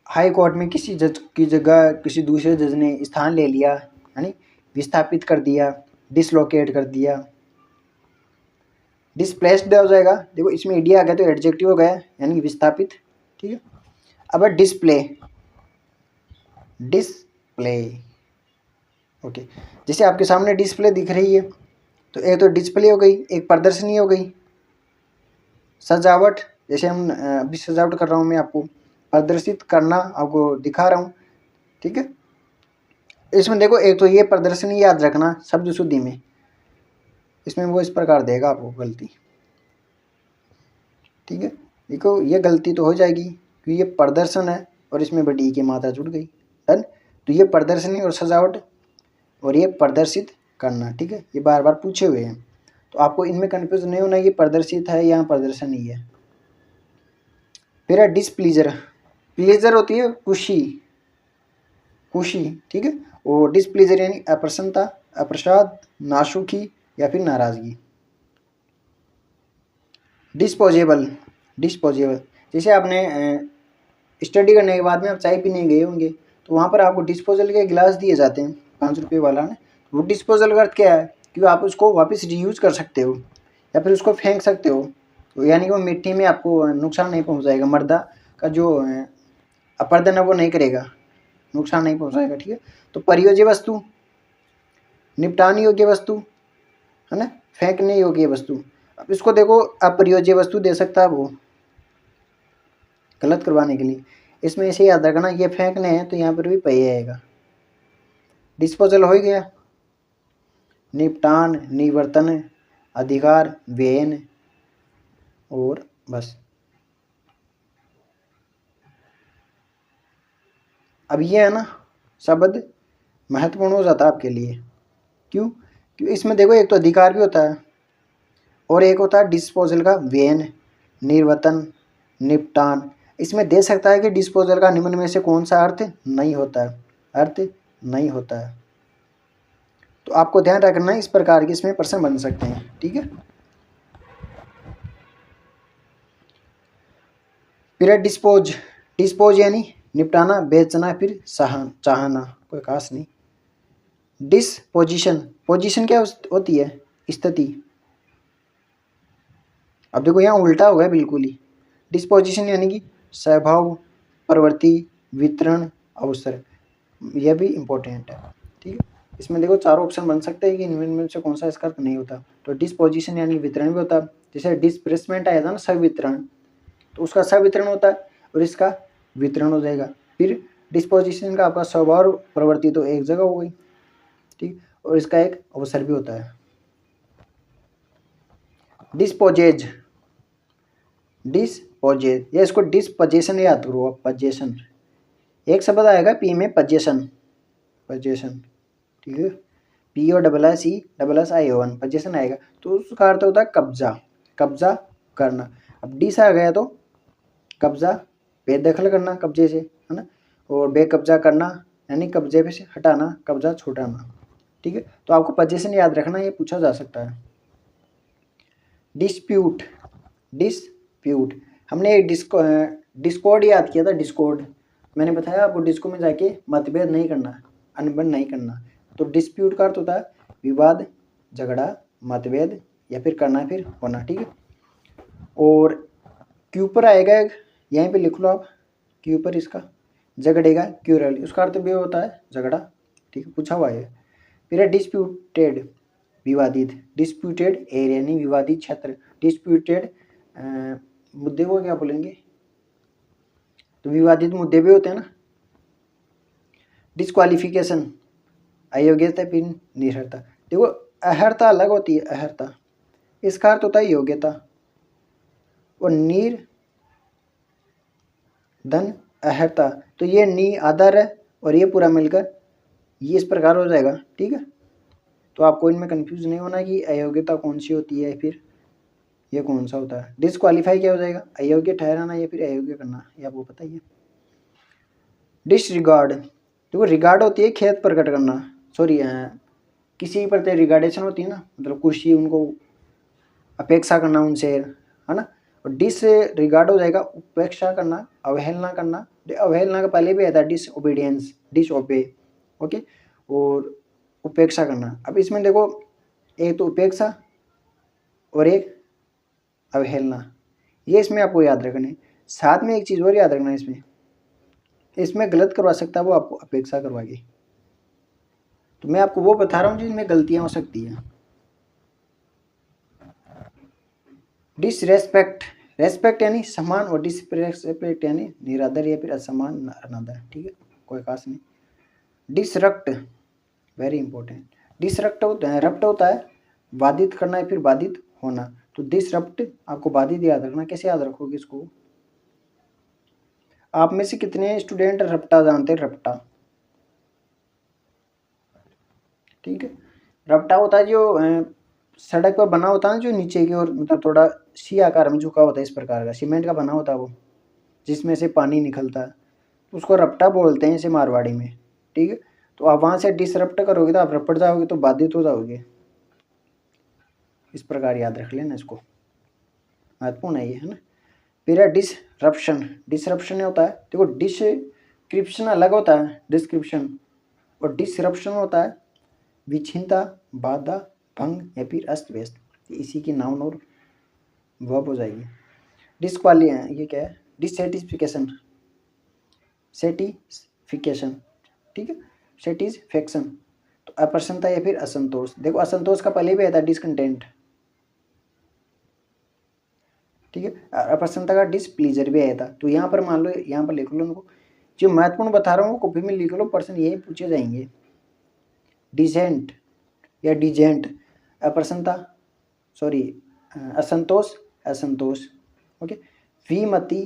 हाई कोर्ट में किसी जज की जगह किसी दूसरे जज ने स्थान ले लिया, यानी विस्थापित कर दिया, डिसलोकेट कर दिया। डिस्प्लेस्ड हो जाएगा, देखो इसमें ईडी आ गया तो एडजेक्टिव हो गया, यानी विस्थापित। ठीक है, अब डिस्प्ले, डिस्प्ले। ओके, जैसे आपके सामने डिस्प्ले दिख रही है, तो एक तो डिस्प्ले हो गई, एक प्रदर्शनी हो गई। सजावट, जैसे हम अभी सजावट कर रहा हूँ मैं, आपको प्रदर्शित करना, आपको दिखा रहा हूँ। ठीक है, इसमें देखो एक तो ये प्रदर्शनी याद रखना शब्द शुद्धि में, इसमें वो इस प्रकार देगा आपको गलती। ठीक है, देखो ये गलती तो हो जाएगी क्योंकि ये प्रदर्शन है और इसमें बड़ी की मात्रा जुड़ गई। डन, तो ये प्रदर्शनी और सजावट और ये प्रदर्शित करना। ठीक है, ये बार बार पूछे हुए हैं, तो आपको इनमें कंफ्यूज नहीं होना, ये प्रदर्शित है या प्रदर्शन ही है। फिर है डिसप्लीजर, प्लीजर होती है खुशी, खुशी। ठीक है, और डिसप्लीजर यानी अप्रसन्नता, अप्रसाद, नाशुकी या फिर नाराजगी। डिस्पोजेबल, डिस्पोजेबल, जैसे आपने स्टडी करने के बाद में आप चाय पीने गए होंगे, तो वहाँ पर आपको डिस्पोजल के गिलास दिए जाते हैं 5 रुपये वाला ने। वो डिस्पोजल का अर्थ क्या है कि आप उसको वापस रीयूज कर सकते हो या फिर उसको फेंक सकते हो, तो यानी कि वो मिट्टी में आपको नुकसान नहीं पहुँचाएगा, मर्दा का जो अपर्दन है वो नहीं करेगा, नुकसान नहीं पहुँचाएगा। ठीक है, तो प्रयोज्य वस्तु, निपटान योग्य वस्तु है ना, फेंकने योग्य वस्तु। अब इसको देखो अप्रयोज्य वस्तु दे सकता है वो, गलत करवाने के लिए। इसमें इसे याद रखना, ये फेंकने हैं तो यहाँ पर भी पही आएगा। डिस्पोजल हो ही गया, निपटान, निवर्तन, अधिकार, व्ययन, और बस। अब ये है ना शब्द महत्वपूर्ण हो जाता है आपके लिए, क्यों? क्योंकि इसमें देखो एक तो अधिकार भी होता है और एक होता है डिस्पोजल का व्ययन, निर्वर्तन, निपटान। इसमें दे सकता है कि डिस्पोजल का निम्न में से कौन सा अर्थ नहीं होता है, अर्थ नहीं होता है। तो आपको ध्यान रखना है, इस प्रकार के इसमें प्रश्न बन सकते हैं। ठीक है, फिर डिस्पोज, डिस्पोज यानी निपटाना, बेचना, फिर चाहना, कोई खास नहीं। डिसपोजिशन, पोजीशन क्या होती है? स्थिति। अब देखो यहाँ उल्टा हो गया बिल्कुल ही। डिस्पोजिशन यानी कि स्वभाव, प्रवृत्ति, वितरण, अवसर, यह भी इम्पोर्टेंट है। ठीक है, इसमें देखो चारों ऑप्शन बन सकते हैं कि इनमें से कौन सा इसका अर्थ नहीं होता। तो डिस्पोजिशन यानी वितरण भी होता है, जैसे डिस्प्लेसमेंट आया था ना सवितरण, तो उसका सवितरण होता है और इसका वितरण हो जाएगा। फिर डिस्पोजिशन का आपका स्वभाव, प्रवृत्ति तो एक जगह हो गई, ठीक, और इसका एक अवसर भी होता है। डिस्पोजेज, डिस्पोजेज, या इसको डिस्पोजेशन याद करो, पजेशन, एक शब्द आएगा पी में, पजेशन, पजेशन। ठीक है, POSSESSION पोजेशन आएगा, तो उसका अर्थ होता है कब्जा, कब्जा करना। अब डिस आ गया तो कब्जा बेदखल करना कब्जे से, है ना, और बेकब्जा करना यानी कब्जे पे से हटाना, कब्जा छुटाना। ठीक है, तो आपको पोजीशन याद रखना, ये पूछा जा सकता है। डिस्प्यूट, डिस्प्यूट हमने एक डिस्कॉर्ड याद किया था, डिस्कॉर्ड मैंने बताया आपको, डिस्को में जाके मतभेद नहीं करना, अनबन नहीं करना। तो डिस्प्यूट का अर्थ होता है विवाद, झगड़ा, मतभेद या फिर करना फिर होना। ठीक है, और क्यू पर आएगा, यहीं पे लिख लो आप, क्यू पर इसका झगड़ेगा, क्यूरल, उसका अर्थ भी होता है झगड़ा। ठीक है, पूछा हुआ है। फिर है डिस्प्यूटेड, विवादित, डिस्प्यूटेड एरिया यानी विवादित क्षेत्र, डिस्प्यूटेड मुद्दे को क्या बोलेंगे, तो विवादित मुद्दे भी होते हैं ना। डिस्क्वालिफिकेशन अयोग्यता फिर निरर्हता। देखो अहर्ता अलग होती है, अहर्ता इसका अर्थ होता है योग्यता, और निर्धन अहर्ता, तो ये नी आधार है और ये पूरा मिलकर ये इस प्रकार हो जाएगा। ठीक है, तो आपको इनमें कंफ्यूज नहीं होना कि अयोग्यता कौन सी होती है फिर ये कौन सा होता है। डिस्क्वालीफाई क्या हो जाएगा, अयोग्य ठहराना या फिर अयोग्य करना, ये आपको पता ही है। डिसरिगार्ड, देखो रिगार्ड होती है खेद प्रकट करना, सॉरी किसी प्रति रिगार्डेशन होती है ना, मतलब खुशी, उनको अपेक्षा करना उनसे, है ना। और डिस रिगार्ड हो जाएगा उपेक्षा करना, अवहेलना करना, अवहेलना का पहले भी आता है डिसओबीडियंस, डिसओबे, ओके, और उपेक्षा करना। अब इसमें देखो एक तो उपेक्षा और एक अवहेलना, ये इसमें आपको याद रखना है। साथ में एक चीज़ और याद रखना है, इसमें गलत करवा सकता है वो आपको अपेक्षा करवाएगी। तो मैं आपको वो बता रहा हूँ जिसमें गलतियाँ हो सकती हैं। डिसरेस्पेक्ट, रेस्पेक्ट यानी सम्मान, और डिसरेस्पेक्ट यानी निरादर या फिर असम्मान, अनादर। ठीक है, कोई खास नहीं। डिसरप्ट, वेरी इंपॉर्टेंट, डिसरप्ट होता है बाधित करना या फिर बाधित होना। तो डिसरप्ट आपको बाधित याद रखना, कैसे याद रखोगे इसको, आप में से कितने स्टूडेंट रपटा जानते हैं, रपटा। ठीक है, रपटा होता है जो सड़क पर बना होता है ना, जो नीचे की ओर मतलब थोड़ा सी आकार में झुका होता है, इस प्रकार का सीमेंट का बना होता है वो, जिसमें से पानी निकलता है, उसको रपटा बोलते हैं इसे मारवाड़ी में। ठीक है, तो आप वहाँ से डिसरप्ट करोगे तो आप रपट जाओगे, तो बाधित हो जाओगे, इस प्रकार याद रख लेना इसको, महत्वपूर्ण है ये, है ना। फिर है डिसरप्शन, डिसरप्शन होता है, देखो डिस्क्रिप्शन अलग होता है, डिस्क्रिप्शन, और डिसरप्शन होता है विच्छिन्नता, बाधा, भंग या फिर अस्त व्यस्त, इसी की नाउन और वर्ब हो जाएगी। डिस्क्वाली ये क्या है, डिससेटिस्फिकेशन, सेटिस्फिकेशन, ठीक है, सेटिस्फेक्शन, तो अप्रसन्नता या फिर असंतोष। देखो असंतोष का पहले भी आता है डिसकंटेंट, ठीक है, अप्रसन्नता का डिसप्लीजर भी आया था। तो यहाँ पर मान लो, यहाँ पर लिख लो उनको, जो महत्वपूर्ण बता रहा हूँ वो कॉपी में लिख लो, पर्सन यही पूछे जाएंगे। डिसेंट या डिजेंट, अप्रसन्नता, सॉरी असंतोष, असंतोष, ओके। विमति,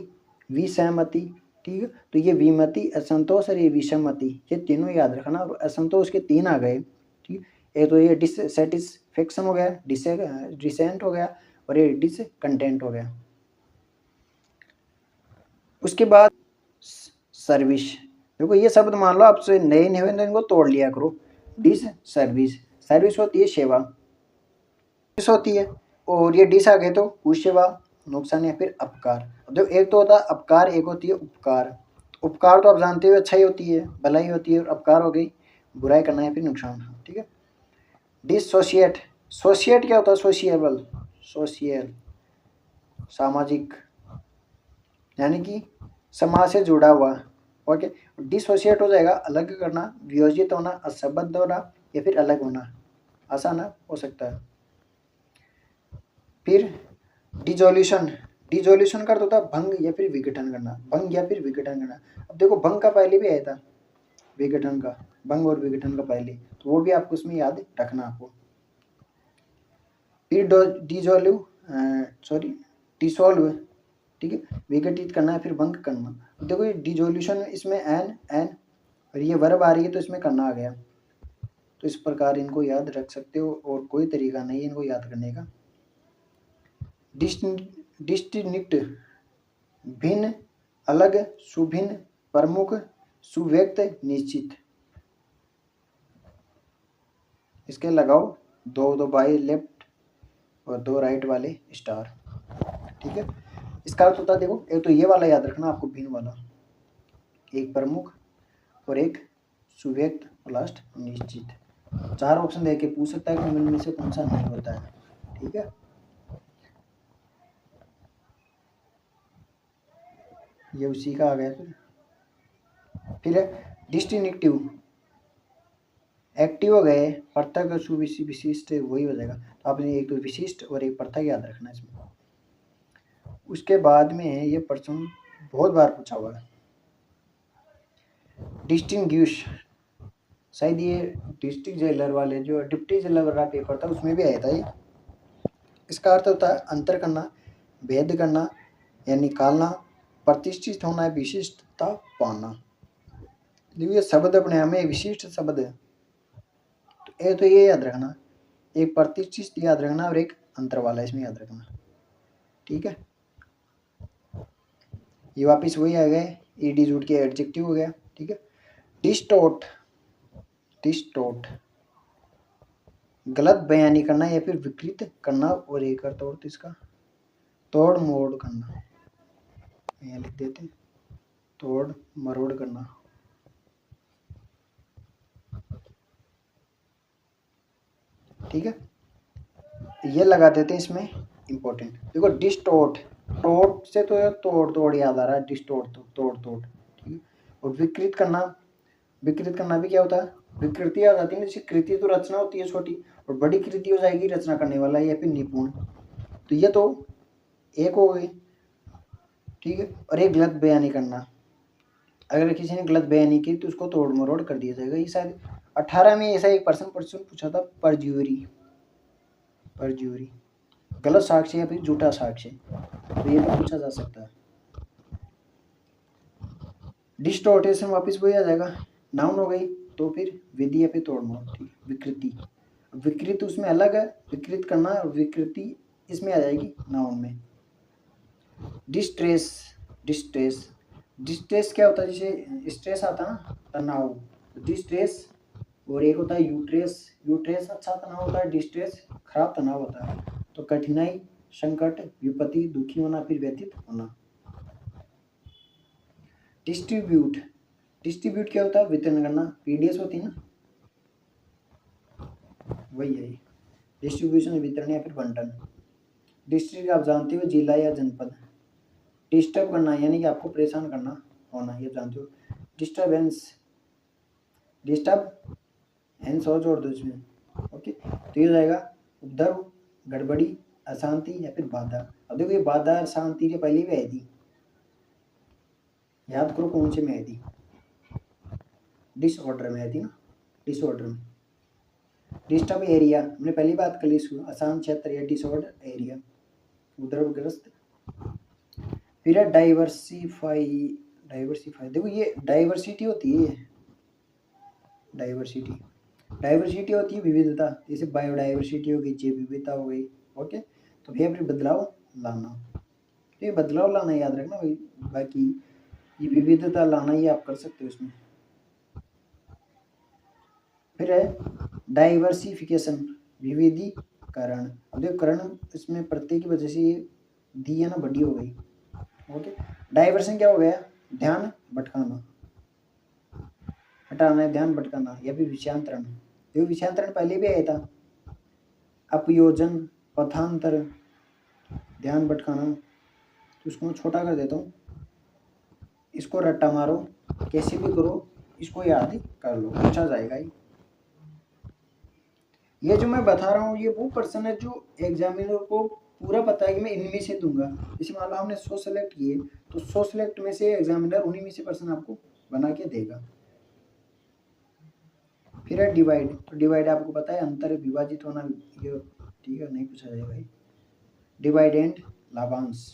विसहमति, ठीक है, तो ये विमति, असंतोष और ये विसहमति, ये तीनों याद रखना। और असंतोष के तीन आ गए, ठीक है, एक तो ये डिससेटिस्फेक्शन हो गया, डिसेंट हो गया, और ये डिसकंटेंट हो गया। उसके बाद सर्विस, देखो ये शब्द मान लो आपसे नए नए हुए, इनको तोड़ लिया करो। डिस सर्विस, सर्विस होती है सेवा, डिस होती है, और ये डिस आ गए तो कुछ सेवा, नुकसान या फिर अपकार। देखो एक तो होता है अपकार, एक होती है उपकार। उपकार तो आप जानते हो अच्छाई होती है, भलाई होती है, और अपकार हो गई बुराई करना या फिर नुकसान, ठीक है। डिसोशिएट, सोशिएट क्या होता है, सोशिएबल, सोशियल, सामाजिक, यानी कि समाज से जुड़ा हुआ, ओके। डिसोशिएट हो जाएगा अलग करना, वियोजित होना, असंबद्ध होना या फिर अलग होना, आसान हो सकता है। फिर डिजोल्यूशन, डिजोल्यूशन का होता है भंग या फिर विघटन करना, भंग या फिर विघटन करना। अब देखो भंग का पहले भी आया था, विघटन का, भंग और विघटन का पहले, तो वो भी आपको उसमें याद रखना आपको। फिर डिजोल्व, सॉरी डिसॉल्व, ठीक है, विघटित करना है, फिर भंग करना। देखो ये डिजोल्यूशन, इसमें एन एन और ये वर्ब आ रही है तो इसमें करना आ गया, तो इस प्रकार इनको याद रख सकते हो और कोई तरीका नहीं है इनको याद करने का। डिस्टिंक्ट भिन्न, अलग, सुभिन्न, प्रमुख, सुव्यक्त, निश्चित। इसके लगाओ दो दो बाई लेफ्ट और दो राइट वाले स्टार। ठीक है, इसका अर्थ होता है देखो, एक तो ये वाला याद रखना आपको भिन्न वाला, एक प्रमुख और एक सुव्यक्त और लास्ट निश्चित। 4 ऑप्शन देके पूछ सकता है कि निम्न में से कौन सा नहीं होता है। ठीक है, ये उसी का आ गया। फिर है डिस्टिंक्टिव, एक्टिव हो गए, पृथक, सुविशिष्ट, वही हो जाएगा। तो आपने एक तो विशिष्ट और एक पृथक याद रखना इसमें। उसके बाद में ये प्रश्न बहुत बार पूछा हुआ है, डिस्टिंग्विश। शायद ये डिस्ट्रिक्ट जेलर वाले जो डिप्टी जेलर वाला पेपर था उसमें भी आया था ये। इसका अर्थ होता है अंतर करना, भेद करना या निकालना, प्रतिष्ठित होना, विशिष्टता पाना। ये शब्द अपने आप में विशिष्ट शब्द है, तो ये याद रखना, एक प्रतिष्ठित याद रखना और एक अंतर वाला इसमें याद रखना। ठीक है, ये वापिस वही आ गए, ईडी जूट के एडजेक्टिव हो गया। ठीक है, डिस्टोर्ट, डिस्टोर्ट गलत बयानी करना या फिर विकृत करना, और एक अर्थ और इसका तोड़ मोड़ करना, यहाँ लिख देते हैं, तोड़ मरोड़ करना। ठीक है, ये लगा देते हैं इसमें इंपॉर्टेंट। देखो डिस्टोर्ट, टोट से तो तोड़ तोड़ याद आ रहा है, डिस्टोर्ट तो तोड़ तोड़। ठीक है, और विकृत करना, विकृत करना भी क्या होता है, विकृति आ जाती है ना, जैसे कृति तो रचना होती है छोटी, और बड़ी कृति हो जाएगी रचना करने वाला या फिर निपुण। तो ये तो एक हो गई। ठीक है, और एक गलत बयानी करना, अगर किसी ने गलत बयानी की तो उसको तोड़ मरोड़ कर दिया जाएगा। ये शायद 18 में ऐसा एक प्रश्न पूछा था, परज्यूरी, परज्यूरी गलत साक्ष्य या फिर झूठा साक्ष्य, तो ये भी पूछा जा सकता है। डिस्टोर्टेशन वापस वही आ जाएगा, नाउन हो गई तो फिर विधि या फिर तोड़ मोड़। ठीक है, विकृति, विकृत उसमें अलग है, विकृत करना, और विकृति इसमें आ जाएगी नाउन में। डिस्ट्रेस, डिस्ट्रेस, डिस्ट्रेस क्या होता है, जैसे स्ट्रेस आता है ना, तनाव, डिस्ट्रेस। और एक होता है यूट्रेस, यूट्रेस अच्छा तनाव होता है, डिस्ट्रेस खराब तनाव होता है। तो कठिनाई, संकट, विपत्ति, दुखी होना, फिर व्यथित होना। डिस्ट्रीब्यूट, डिस्ट्रीब्यूट क्या होता है, वितरण करना, पीडीएस होती है ना, वही है डिस्ट्रीब्यूशन, वितरण या फिर बंटन। डिस्ट्रिक्ट आप जानते हो, जिला या जनपद। डिस्टर्ब करना यानी कि आपको परेशान करना, होना, ये जानते हो। डिस्टर्बेंस, डिस्टर्ब एंस और जोड़ दो इसमें। ओके, तो ये हो जाएगा उपद्रव, गड़बड़ी, अशांति या फिर बाधा। अब देखो ये बाधा अशांति के पहले भी आई थी, याद करो कौन से में आई थी, डिसऑर्डर में आई थी ना, डिसऑर्डर में। डिस्टर्ब एरिया हमने पहली बात कर ली, अशांत क्षेत्र या डिसऑर्डर एरिया, उपद्रवग्रस्त। फिर है डाइवर्सिफाई, डाइवर्सिफाई देखो ये डाइवर्सिटी होती है, डाइवर्सिटी, डाइवर्सिटी होती है विविधता, जैसे बायोडाइवर्सिटी हो गई, जैव विविधता हो गई। ओके, तो फिर बदलाव लाना, तो ये बदलाव लाना याद रखना भाई, बाकी ये विविधता लाना ये आप कर सकते हो इसमें। फिर है डाइवर्सिफिकेशन, विविधीकरण। अब देखो करण इसमें प्रत्यय की वजह से ये दी है ना, बड़ी हो गई। ओके, डाइवर्सन क्या हो गया, ध्यान भटकाना, हटाना, ध्यान भटकाना या फिर विषयांतरण। ये विषयांतरण पहले भी आया था, अपयोजन, पथांतर, ध्यान भटकाना। तो उसको मैं छोटा कर देता हूँ, इसको रट्टा मारो, कैसे भी करो, इसको याद कर लो, पूछा जाएगा। ये जो मैं बता रहा हूँ ये वो पर्सन है जो एग्जामिनर को पूरा पता है कि मैं इनमें से दूंगा। जैसे मान लो हमने 100 सेलेक्ट किए, तो 100 सेलेक्ट में से एग्जामिनर उन्हीं में से पर्सन आपको बना के देगा। फिर है डिवाइड, तो डिवाइड आपको पता है अंतर, विभाजित होना, ये ठीक है, नहीं पूछा जाएगा। डिवाइड एंड लाभांश,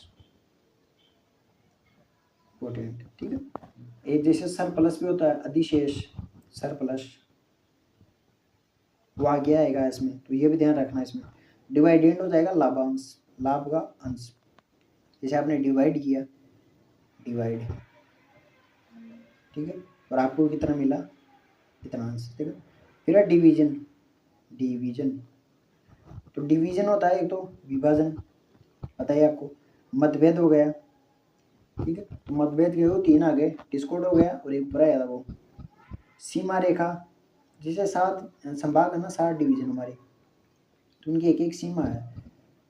इंपॉर्टेंट। ठीक है, एक जैसे सरप्लस भी होता है, अधिशेष, सरप्लस। वो आगे आएगा इसमें, तो ये भी ध्यान रखना। इसमें डिवाइडेंड हो जाएगा लाभांश, लाभ का अंश। जैसे आपने डिवाइड किया, डिवाइड, ठीक है, और आपको कितना मिला, कितना अंश, ठीक है। फिर है डिवीजन, डिवीजन, तो डिवीजन होता है एक तो विभाजन, पता है आपको। मतभेद हो गया, ठीक है, तो मतभेद के हो 3 आ गए, डिस्कॉर्ड हो गया और एक ऊपर आया था वो सीमा रेखा। जिसे 7 संभाग है ना, 7 डिवीजन हमारे, तो उनकी एक एक सीमा है।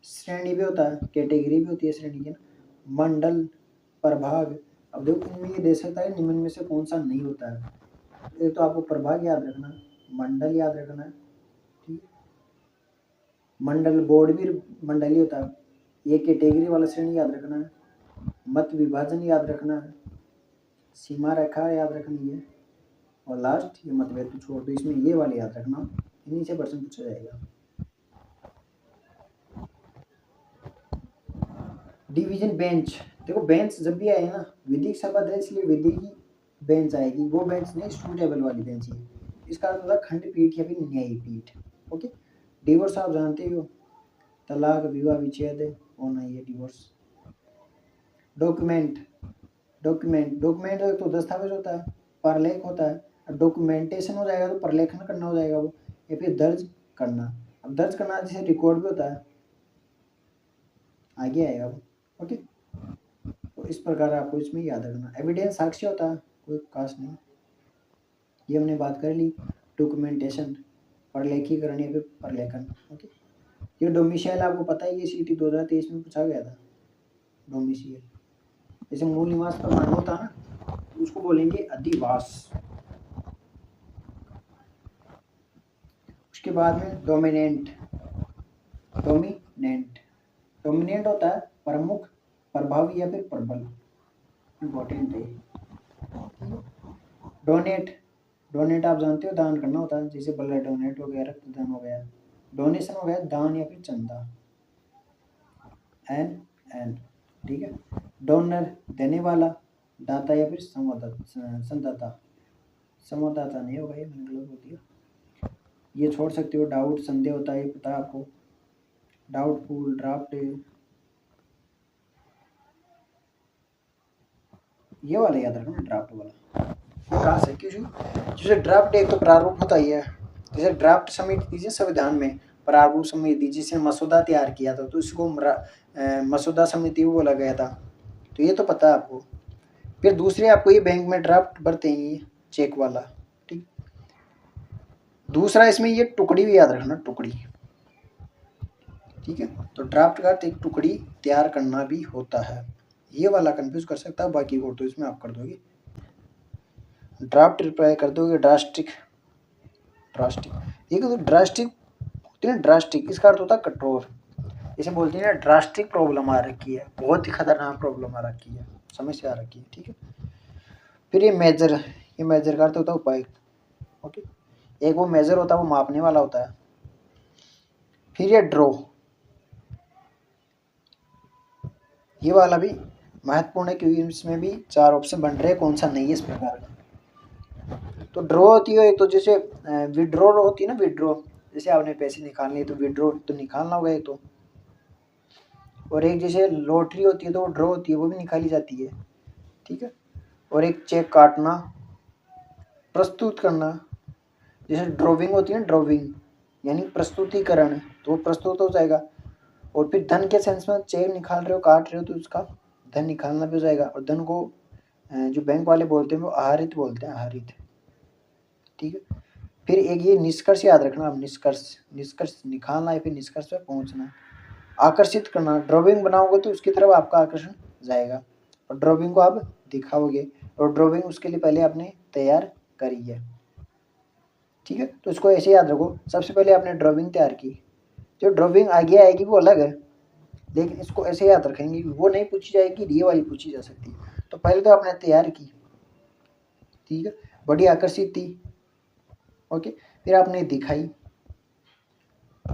श्रेणी भी होता है, कैटेगरी भी होती है श्रेणी की ना, मंडल, प्रभाग। अब देखो इनमें ये दे सकता है निम्न में से कौन सा नहीं होता है। एक तो आपको प्रभाग याद रखना, मंडल याद रखना है, ठीक है। मंडल बोर्ड भी मंडल ही होता है। ये कैटेगरी वाला श्रेणी याद रखना है, मत विभाजन याद रखना है, सीमा रेखा याद रखनी है, और लास्ट ये मतभेद को छोड़ दो, इसमें ये वाले याद रखना, इन्हीं से प्रश्न पूछा जाएगा। डिवीजन बेंच, देखो बेंच जब भी आए ना, विधिक शब्द है इसलिए विधि की बेंच आएगी, वो बेंच नहीं स्टूल टेबल वाली बेंच है। इसका अर्थ होता है खंडपीठ या फिर न्यायी पीठ। ओके, डिवोर्स आप जानते हो, तलाक, विवाह विच्छेद होना, ये डिवोर्स। डॉक्यूमेंट, डॉक्यूमेंट तो दस्तावेज होता है, प्रलेख होता है। डॉक्यूमेंटेशन हो जाएगा तो प्रलेखन करना हो जाएगा वो, या फिर दर्ज करना। अब दर्ज करना जैसे रिकॉर्ड भी होता है, आगे आएगा वो। ओके, तो इस प्रकार आपको इसमें याद रखना। एविडेंस साक्ष्य होता है, कोई खास नहीं, ये हमने बात कर ली। डॉक्यूमेंटेशन, प्रलेखीकरण या फिर प्रलेखन। ओके, ये डोमिसाइल आपको पता है, ये सीटी 2023 में पूछा गया था। डोमिसाइल जैसे मूल निवास प्रमाण होता है ना, उसको बोलेंगे अधिवास। उसके बाद में डोमिनेंट, डोमिनेंट, डोमिनेंट होता है प्रमुख, प्रभावी या फिर प्रबल, इम्पोर्टेंट है। डोनेट, डोनेट आप जानते हो दान करना होता है, जैसे ब्लड डोनेट हो गया, रक्तदान हो गया। डोनेशन हो गया दान या फिर चंदा, एन, ठीक है। डोनर देने वाला, दाता या फिर संदाता, संवाददाता नहीं होगा, ये मैंने गलत बोल दिया, ये छोड़ सकते हो। डाउट, संदेह होता है, पता है आपको। डाउटफुल, ड्राफ्ट, ये वाला याद रखना, ड्राफ्ट वाला। कहाँ से, क्यों, जैसे ड्राफ्ट एक तो प्रारूप होता ही है, जैसे ड्राफ्ट समिति दीजिए संविधान में, प्रारूप समिति जिसने मसौदा तैयार किया था, तो इसको मसौदा समिति बोला गया था, तो ये तो पता है आपको। फिर दूसरे आपको ये बैंक में ड्राफ्ट भरते हैं, चेक वाला, ठीक। दूसरा इसमें ये टुकड़ी भी याद रखना, टुकड़ी, ठीक है। तो ड्राफ्ट का एक टुकड़ी तैयार करना भी होता है, ये वाला कंफ्यूज कर सकता है, बाकी को तो इसमें आप कर दोगे। ड्राफ्ट रिप्लाई कर दोगे, ड्रास्टिक, ड्रास्टिक, ये तो ड्रास्टिक होती है ना, ड्रास्टिक इसका अर्थ होता है कठोर। इसे बोलते हैं ना, ड्रास्टिक प्रॉब्लम आ रखी है, बहुत ही खतरनाक प्रॉब्लम आ रखी है, समस्या आ रखी है, ठीक है। फिर ये मेजर, ये मेजर का अर्थ होता है उपाय। ओके, एक वो मेजर होता है, वो मापने वाला होता है। फिर ये ड्रॉ, ये वाला भी महत्वपूर्ण है, क्योंकि इसमें भी 4 ऑप्शन बन रहे हैं, कौन सा नहीं है इस प्रकार का। तो ड्रॉ होती है एक तो, जैसे विड्रॉ होती है ना, विड्रॉ, जैसे आपने पैसे निकालने तो विड्रॉ तो निकालना होगा एक तो, और एक जैसे लॉटरी होती है तो वो ड्रॉ होती है, वो भी निकाली जाती है, ठीक है। और एक चेक काटना, प्रस्तुत करना, जैसे ड्राइंग होती है ना, ड्राइंग यानी प्रस्तुतिकरण, तो वो प्रस्तुत हो जाएगा। और फिर धन के सेंस में चेक निकाल रहे हो, काट रहे हो, तो उसका धन निकालना भी हो जाएगा। और धन को जो बैंक वाले बोलते हैं वो आहरित बोलते हैं, आहरित, ठीक है। फिर एक ये निष्कर्ष याद रखना, अब निष्कर्ष, निष्कर्ष निकालना है, फिर निष्कर्ष पे पहुंचना। आकर्षित करना, ड्राइंग बनाओगे तो उसकी तरफ आपका आकर्षण जाएगा, और ड्राइंग को आप दिखाओगे, और ड्राइंग उसके लिए पहले आपने तैयार करी है, ठीक है। तो इसको ऐसे याद रखो, सबसे पहले आपने ड्राइंग तैयार की, जो ड्राइंग आगे आएगी वो अलग है, लेकिन इसको ऐसे याद रखेंगे, वो नहीं पूछी जाएगी, ये वाली पूछी जा सकती है। तो पहले तो आपने तैयार की, ठीक है, बड़ी आकर्षित थी, ओके। फिर आपने दिखाई,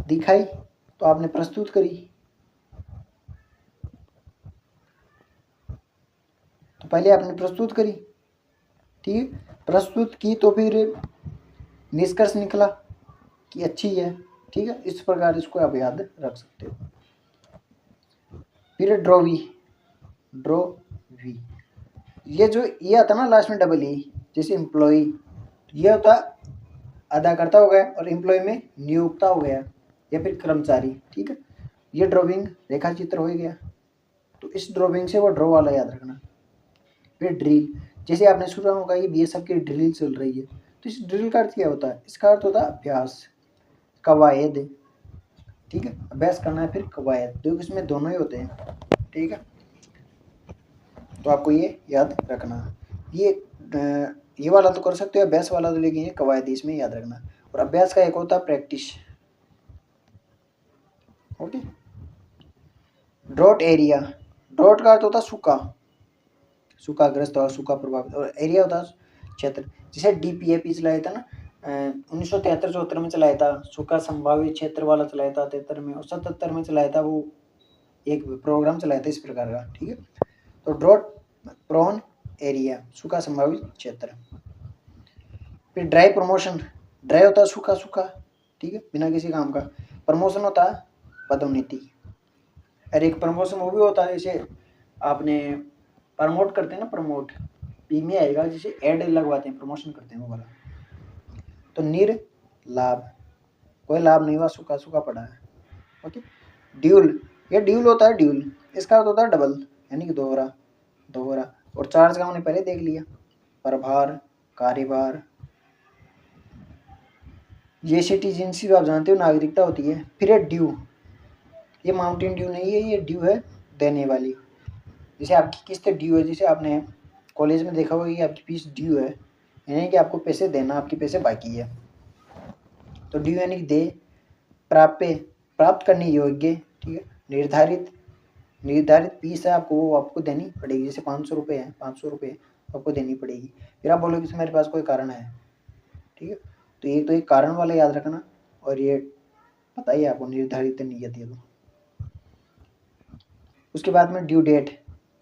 दिखाई तो आपने प्रस्तुत करी, तो पहले आपने प्रस्तुत करी, ठीक है, प्रस्तुत की तो फिर निष्कर्ष निकला, कि अच्छी है, ठीक है। इस प्रकार इसको आप याद रख सकते हो। फिर ड्रोवी, ये जो ये आता ना लास्ट में डबल ई, जैसे एम्प्लॉई, ये होता अदाकर्ता हो गया और एम्प्लॉय में नियोक्ता हो गया या फिर कर्मचारी, ठीक है। ये ड्राइंग रेखा चित्र हो गया, तो इस ड्राइंग से वो ड्रॉ वाला याद रखना। फिर ड्रिल, जैसे आपने सुना होगा ये बीएसएफ की ड्रिल चल रही है, तो इस ड्रिल का अर्थ क्या होता है? इसका अर्थ होता है अभ्यास, कवायद, ठीक है। अभ्यास करना है, फिर कवायद, तो इसमें दोनों ही होते हैं, ठीक है। तो आपको ये याद रखना। ये वाला तो कर सकते हो अभ्यास वाला, तो लेकिन ये कवायद इसमें याद रखना। और अभ्यास का एक होता है practice, okay. Drought area, drought का अर्थ होता है सूखा, सूखाग्रस्त और सूखा प्रभावित, और एरिया होता है क्षेत्र। जैसे डीपीएपी चलाया था ना 1973-74 में चलाया था, सूखा संभावित क्षेत्र वाला चलाया था 73 में, और 77 में चलाया था, वो एक प्रोग्राम चलाया था इस प्रकार का, ठीक है। तो ड्रॉट प्रोन एरिया, सूखा संभावित क्षेत्र। फिर ड्राई प्रमोशन, ड्राई होता है सूखा सूखा, ठीक है, बिना किसी काम का। प्रमोशन होता है पदोन्नति, और एक प्रमोशन वो भी होता है जैसे आपने प्रमोट करते हैं ना, प्रमोट पी में आएगा, जैसे ऐड लगवाते हैं, प्रमोशन करते हैं वो वाला। तो निर्लाभ, कोई लाभ नहीं हुआ, सूखा सूखा पड़ा है, ओके। ड्यूल, ये ड्यूल होता है ड्यूल, इसका अर्थ होता है डबल, यानी कि दोहरा, दोहरा। और चार्ज का हमने पहले देख लिया, प्रभार, कार्यभार। ये सिटीजनशिप आप जानते हो, नागरिकता होती है। फिर है ड्यू, ये माउंटेन ड्यू नहीं है, ये ड्यू है देने वाली। जैसे आपकी किस्त ड्यू है, जैसे आपने कॉलेज में देखा होगा कि आपकी फीस ड्यू है, यानी कि आपको पैसे देना, आपके पैसे बाकी है। तो ड्यू यानी कि दे, प्राप्त करने योग्य, ठीक है। निर्धारित फीस है आपको, वो आपको देनी पड़ेगी। जैसे 500 रुपये है, 500 रुपये आपको देनी पड़ेगी। फिर आप बोलोगे कि मेरे पास कोई कारण है, ठीक है। तो एक कारण वाला याद रखना, और ये पता ही आपको निर्धारित नियत है। तो उसके बाद में ड्यू डेट,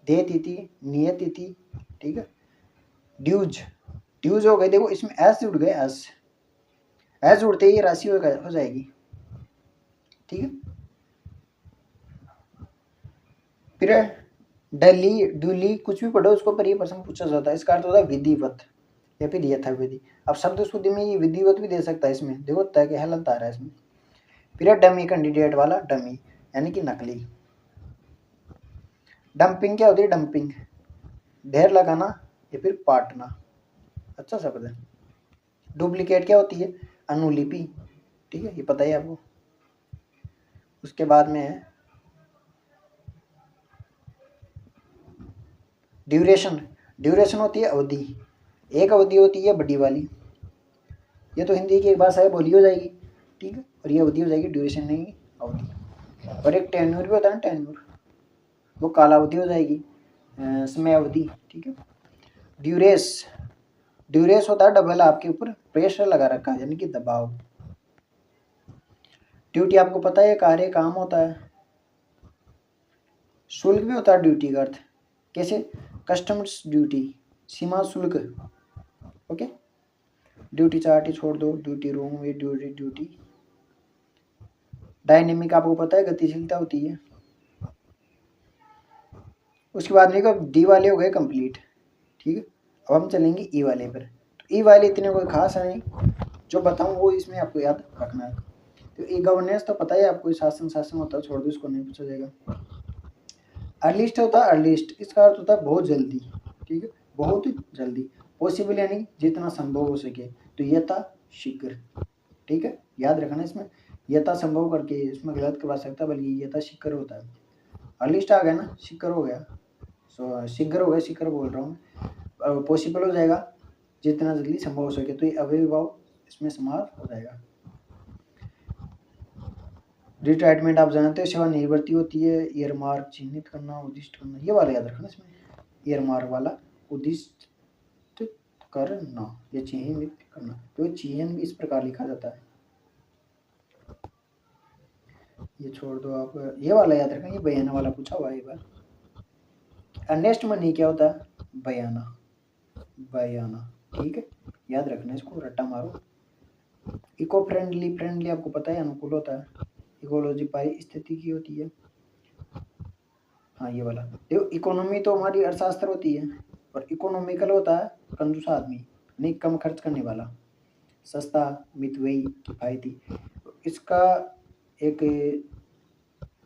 दे तिथि, नियत तिथि, ठीक है। ड्यूज, ड्यूज हो गए, देखो इसमें एस जुड़ गए, एस जुड़ते ही राशि हो जाएगी, ठीक है। फिर ड्यूली कुछ भी पढ़ो उसको पर ये प्रश्न पूछा जाता है, इसका अर्थ होता है विधिवत या फिर यथाविधि। अब शब्द शुद्धि में ये विधिवत भी दे सकता है, इसमें देखो तय के हलंत आ रहा है इसमें। फिर डमी, कैंडिडेट वाला डमी, यानी कि नकली। डंपिंग क्या होती है? डंपिंग ढेर लगाना या फिर पाटना, अच्छा शब्द है। डुप्लीकेट क्या होती है? अनुलिपि, ठीक है, ये पता ही आपको। उसके बाद में है ड्यूरेशन, ड्यूरेशन होती है अवधि, एक अवधि होती है बड़ी वाली, ये तो हिंदी की एक भाषा है, बोली हो जाएगी, ठीक है। और ये अवधि हो जाएगी, ड्यूरेशन नहीं अवधि। और एक टेन्यूर भी होता है ना, टेन्यूर, वो कालावधि हो जाएगी, समय अवधि, ठीक है। ड्यूरेस होता है डबल, आपके ऊपर प्रेशर लगा रखा है, यानी कि दबाव। ड्यूटी आपको पता है कार्य काम होता है। शुल्क भी होता है ड्यूटी का अर्थ, कैसे? कस्टम्स ड्यूटी, सीमा शुल्क, ओके। ड्यूटी चार्ट छोड़ दो, ड्यूटी रूम, ये ड्यूटी। डायनेमिक आपको पता है गतिशीलता होती है। उसके बाद में डी वाले हो गए कंप्लीट, ठीक है। अब हम चलेंगे ई वाले पर। तो ई वाले इतने कोई खास है नहीं, जो बताऊं वो इसमें आपको याद रखना है। तो ई गवर्नेंस तो पता है आपको, शासन होता है, छोड़ दो इसको, नहीं पूछा जाएगा। अर्लीस्ट होता है, अर्लीस्ट इसका अर्थ होता है बहुत जल्दी, ठीक है, बहुत जल्दी। पॉसिबल यानी जितना संभव हो सके, तो यथा शीघ्र, ठीक है, याद रखना। इसमें यथा संभव करके इसमें गलत करवा सकता, बल्कि यथा शीघ्र होता है। अर्लीस्ट आ गया ना, शीघ्र हो गया, शीघ्र हो गया, शीघ्र बोल रहा हूँ। पॉसिबल हो जाएगा जितना जल्दी संभव हो सके, तो ये अव्ययभाव इसमें समाप्त हो जाएगा। रिटायरमेंट आप जानते हो, सेवा निवृत्ति होती है। ईयर मार्क चिन्हित करना, उद्दिष्ट करना, ये वाला याद रखना इसमें, ईयर मार्क वाला, उद्दिष्ट करना या चिन्हित करना, तो चिन्ह भी इस प्रकार लिखा जाता है। ये छोड़ दो आप, ये वाला याद रखना, ये बयाना वाला पूछा हुआ है एक बार। अर्नेस्ट मनी क्या होता है? बयाना, ठीक है, याद रखना इसको, रट्टा मारो। इको फ्रेंडली, फ्रेंडली आपको पता है अनुकूल होता है, इकोलॉजी पारिस्थितिकी की होती है। हाँ ये वाला देखो, इकोनॉमी तो हमारी अर्थशास्त्र होती है, और इकोनॉमिकल होता है कंजूस आदमी, नहीं कम खर्च करने वाला, सस्ता, मितव्ययी, किफायती। इसका एक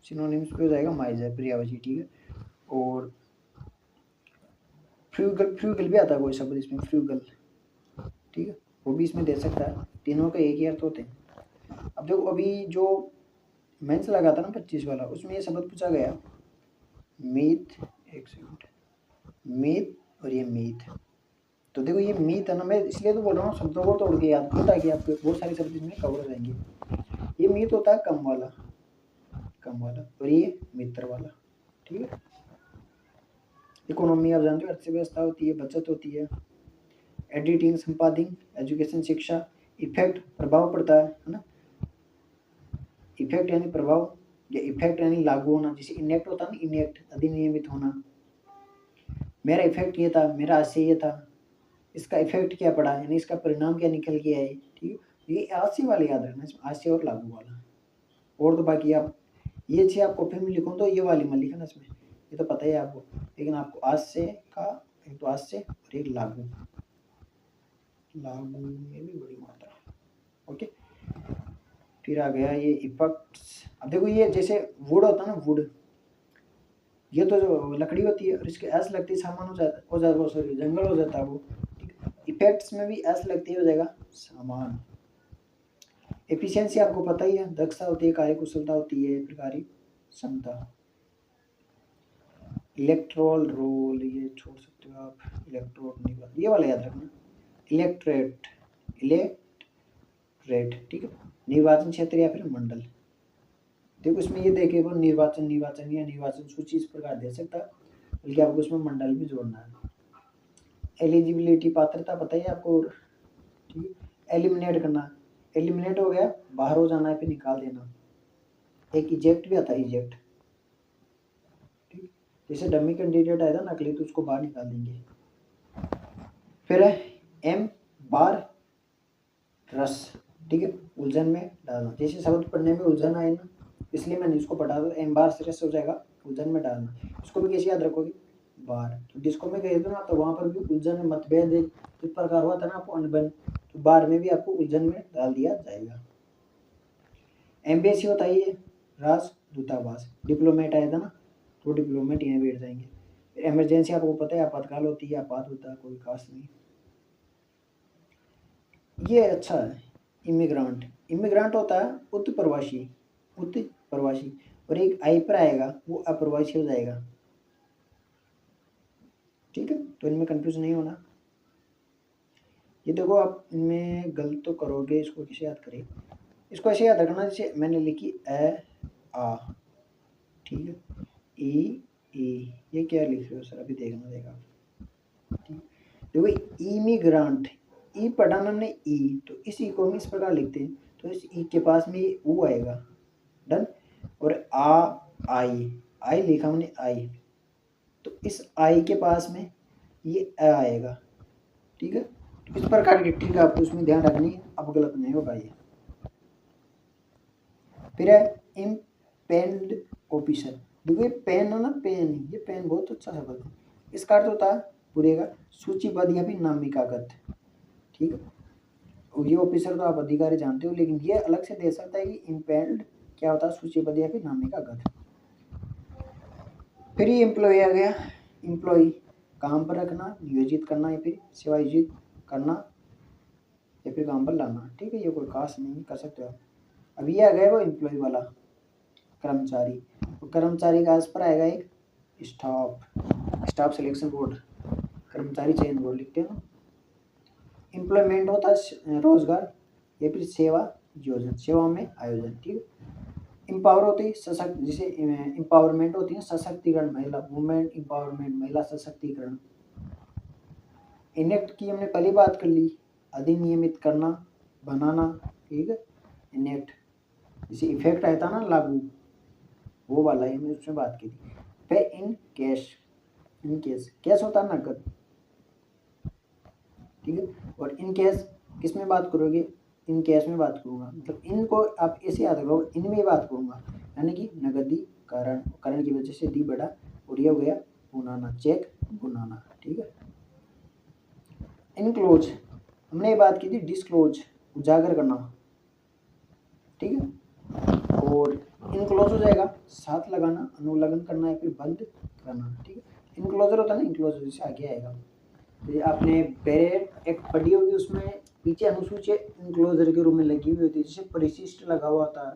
सिनोनिम्स पे हो जाएगा माइजर, पर्यायवाची, ठीक है। और फ्रूगल, फ्रूगल भी आता है कोई शब्द इसमें, फ्रूगल, ठीक है, वो भी इसमें दे सकता है। तीनों के एक ही अर्थ होते हैं। अब देखो अभी जो मेंस लगा था ना 25 वाला, उसमें ये शब्द पूछा गया मीथ, एक सेकंड, मीथ और ये मीथ। तो देखो ये मीथ है ना, मैं इसलिए तो बोल रहा हूँ शब्दों को तोड़ के याद करो ताकि आपके बहुत सारे शब्द इसमें कवर हो जाएंगे। ये मीथ होता है कम वाला, कम वाला, और ये मित्र वाला, ठीक है। इकोनॉमी आप जानते हो अर्थव्यवस्था होती है, बचत होती है। एडिटिंग संपादिंग, एजुकेशन शिक्षा, इफेक्ट प्रभाव पड़ता है ना, इफेक्ट यानी प्रभाव, या इफेक्ट यानी लागू होना, जैसे इनेक्ट होता है ना, इनेक्ट अधिनियमित होना। मेरा इफेक्ट ये था, मेरा आज से ये था, इसका इफेक्ट क्या पड़ा, यानी इसका परिणाम क्या निकल के आए, ठीक है। ये आज से वाले याद रखना, आज से और लागू वाला। और तो बाकी आप ये चीज आप कॉपी में लिखो तो ये वाली मत लिखना इसमें, ये तो पता ही है आपको, लेकिन आपको आज से का, एक तो आज से और एक लागू, लागू में भी बड़ी मात्रा, ओके। फिर आ गया ये इफेक्ट्स। अब देखो ये जैसे वुड होता है ना, वुड, ये तो जो लकड़ी होती है और इसके एस लगती है, सामान हो जाता वो, सॉरी जंगल हो जाता है वो, इफेक्ट्स में भी एस लगती हो जाएगा सामान। एफिशिएंसी आपको पता ही है, दक्षता होती है, कार्यकुशलता होती है, प्रकारी क्षमता। इलेक्ट्रोल रोल ये छोड़ सकते हो आप, इलेक्ट्रोड नहीं, ये वाला याद रखना, इलेक्ट्रेट, इलेक्ट्रेट, ठीक है। निर्वाचन क्षेत्र या फिर मंडल, देखो इसमें ये देखे वो निर्वाचन, निर्वाचन या निर्वाचन सूची इस प्रकार दे सकता है, बल्कि आपको उसमें मंडल भी जोड़ना है। एलिजिबिलिटी पात्रता बताइए आपको, ठीक है। एलिमिनेट करना, एलिमिनेट हो गया, बाहर हो जाना है, फिर निकाल देना। एक इजेक्ट भी आता है, इजेक्ट, ठीक, जैसे डमी कैंडिडेट आया था नकली, तो उसको बाहर निकाल देंगे। फिर है एम बार रस, ठीक है, उलझन में डालना, जैसे शब्द पढ़ने में उलझन आए ना, इसलिए मैंने इसको पढ़ा दो, एम बार रस हो जाएगा, उलझन में डालना। इसको भी कैसे याद रखोगे, बार, तो जिसको मैं कह दूँ ना, तो वहाँ पर भी उलझन में मतभेद जिस प्रकार हुआ था ना आपको अनबन, तो बार में भी आपको उलझन में डाल दिया जाएगा। एम्बेसी होता है ये राज दूतावास, डिप्लोमेट आया था ना, तो डिप्लोमेट यहाँ बैठ जाएंगे। इमरजेंसी आपको पता है आपातकाल होती है, आपात होता है, कोई खास नहीं। ये अच्छा है, इमिग्रांट, इमिग्रांट होता है उत्प्रवासी, उत्प्रवासी, और एक आई पर आएगा वो अप्रवासी हो जाएगा, ठीक है। तो इनमें कंफ्यूज नहीं होना। ये देखो आप इनमें गलत तो करोगे, इसको कैसे याद करें, इसको ऐसे याद रखना जैसे मैंने लिखी ए आ, ठीक है, ई ई, ये क्या लिख रहे हो सर, अभी देखना देगा, ठीक। देखो इमिग्रांट, ई पढ़ा ना हमने ई, तो इस ई को हम इस प्रकार लिखते हैं, तो इस ई के पास में ये ऊ आएगा, डन। और आ, आई, आई लिखा हमने आई, तो इस आई के पास में ये अ आएगा, ठीक है। इस प्रकार की ट्रिक आपको उसमें ध्यान रखनी है, अब गलत नहीं होगा ये। फिर है इम्पेंड ऑफिसर, देखो ये पेन है ना, पेन, ये पेन बहुत अच्छा शब्द है, इसका अर्थ होता है पूरेगा सूचीबद्ध या फिर नामिकागत, ठीक है। और ये ऑफिसर तो आप अधिकारी जानते हो, लेकिन ये अलग से दे सकता है कि इम्पेल्ड क्या होता है, सूचीबद्ध या फिर नामिकागत। फिर ये एम्प्लॉय आ गया, एम्प्लॉय काम पर रखना, नियोजित करना, या फिर सेवायोजित करना, या फिर काम पर लाना, ठीक है। ये कोई खास नहीं, कर सकते हो। अब ये आ गया वो एम्प्लॉय वाला, कर्मचारी, तो कर्मचारी का आस पर आएगा एक स्टाफ, स्टाफ सिलेक्शन बोर्ड, कर्मचारी चयन बोर्ड लिखते हैं ना। एम्प्लॉयमेंट होता है रोजगार या फिर सेवा योजना, सेवा में आयोजन, ठीक है। एम्पावर होती है सशक्त, जिसे एम्पावरमेंट होती है सशक्तिकरण, महिला, वुमेन एम्पावरमेंट, महिला सशक्तिकरण। इनेक्ट की हमने पहली बात कर ली, अधिनियमित करना, बनाना, ठीक है। इनेक्ट जैसे इफेक्ट आया था ना लागू, वो वाला ही हमने उसमें बात की थी। फिर in cash, in case, cash होता है नकद, ठीक है। और इन केस किस में बात करोगे, इन केस में बात करूँगा, मतलब इनको आप ऐसे याद रखो, इनमें बात करूँगा, यानी कि नगदीकरण, करण की वजह से डी बढ़ा और ये हो गया बुनाना, चेक बुनाना, ठीक है। इनक्लोज, हमने ये बात की थी, डिस्क्लोज उजागर करना, ठीक है। और इनक्लोज हो जाएगा साथ लगाना, अनुलग्न करना या फिर बंद करना, ठीक है। इनक्लोजर होता है ना, इनक्लोजर जैसे आगे आएगा, तो आपने पैरेट एक पढ़ी होगी, उसमें पीछे अनुसूची इनक्लोजर के रूप में लगी हुई होती है, जैसे परिशिष्ट लगा हुआ होता है,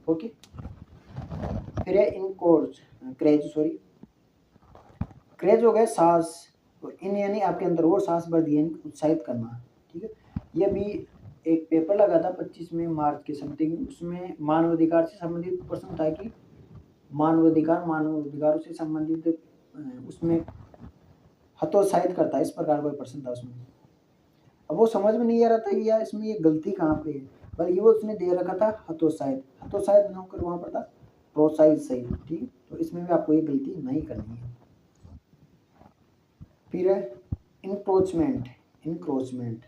ओके। फिर है इनकोर्स, क्रेज, सॉरी क्रेज हो गया सांस, इन यानी आपके अंदर और सांस भर दिए, उत्साहित करना, ठीक है। ये भी एक पेपर लगा था 25 मार्च के समथिंग, उसमें मानवाधिकार से संबंधित प्रश्न था कि मानवाधिकारों से संबंधित उसमें हतोत्साहित करता है, इस प्रकार का प्रश्न था उसमें। अब वो समझ में नहीं आ रहा था यार इसमें ये गलती कहाँ पे है, बल्कि वो उसने दे रखा था हतोत्साहित न होकर वहाँ पर था प्रोत्साहित, सही, ठीक है। तो इसमें भी आपको ये गलती नहीं करनी है। फिर है इनक्रोचमेंट, इनक्रोचमेंट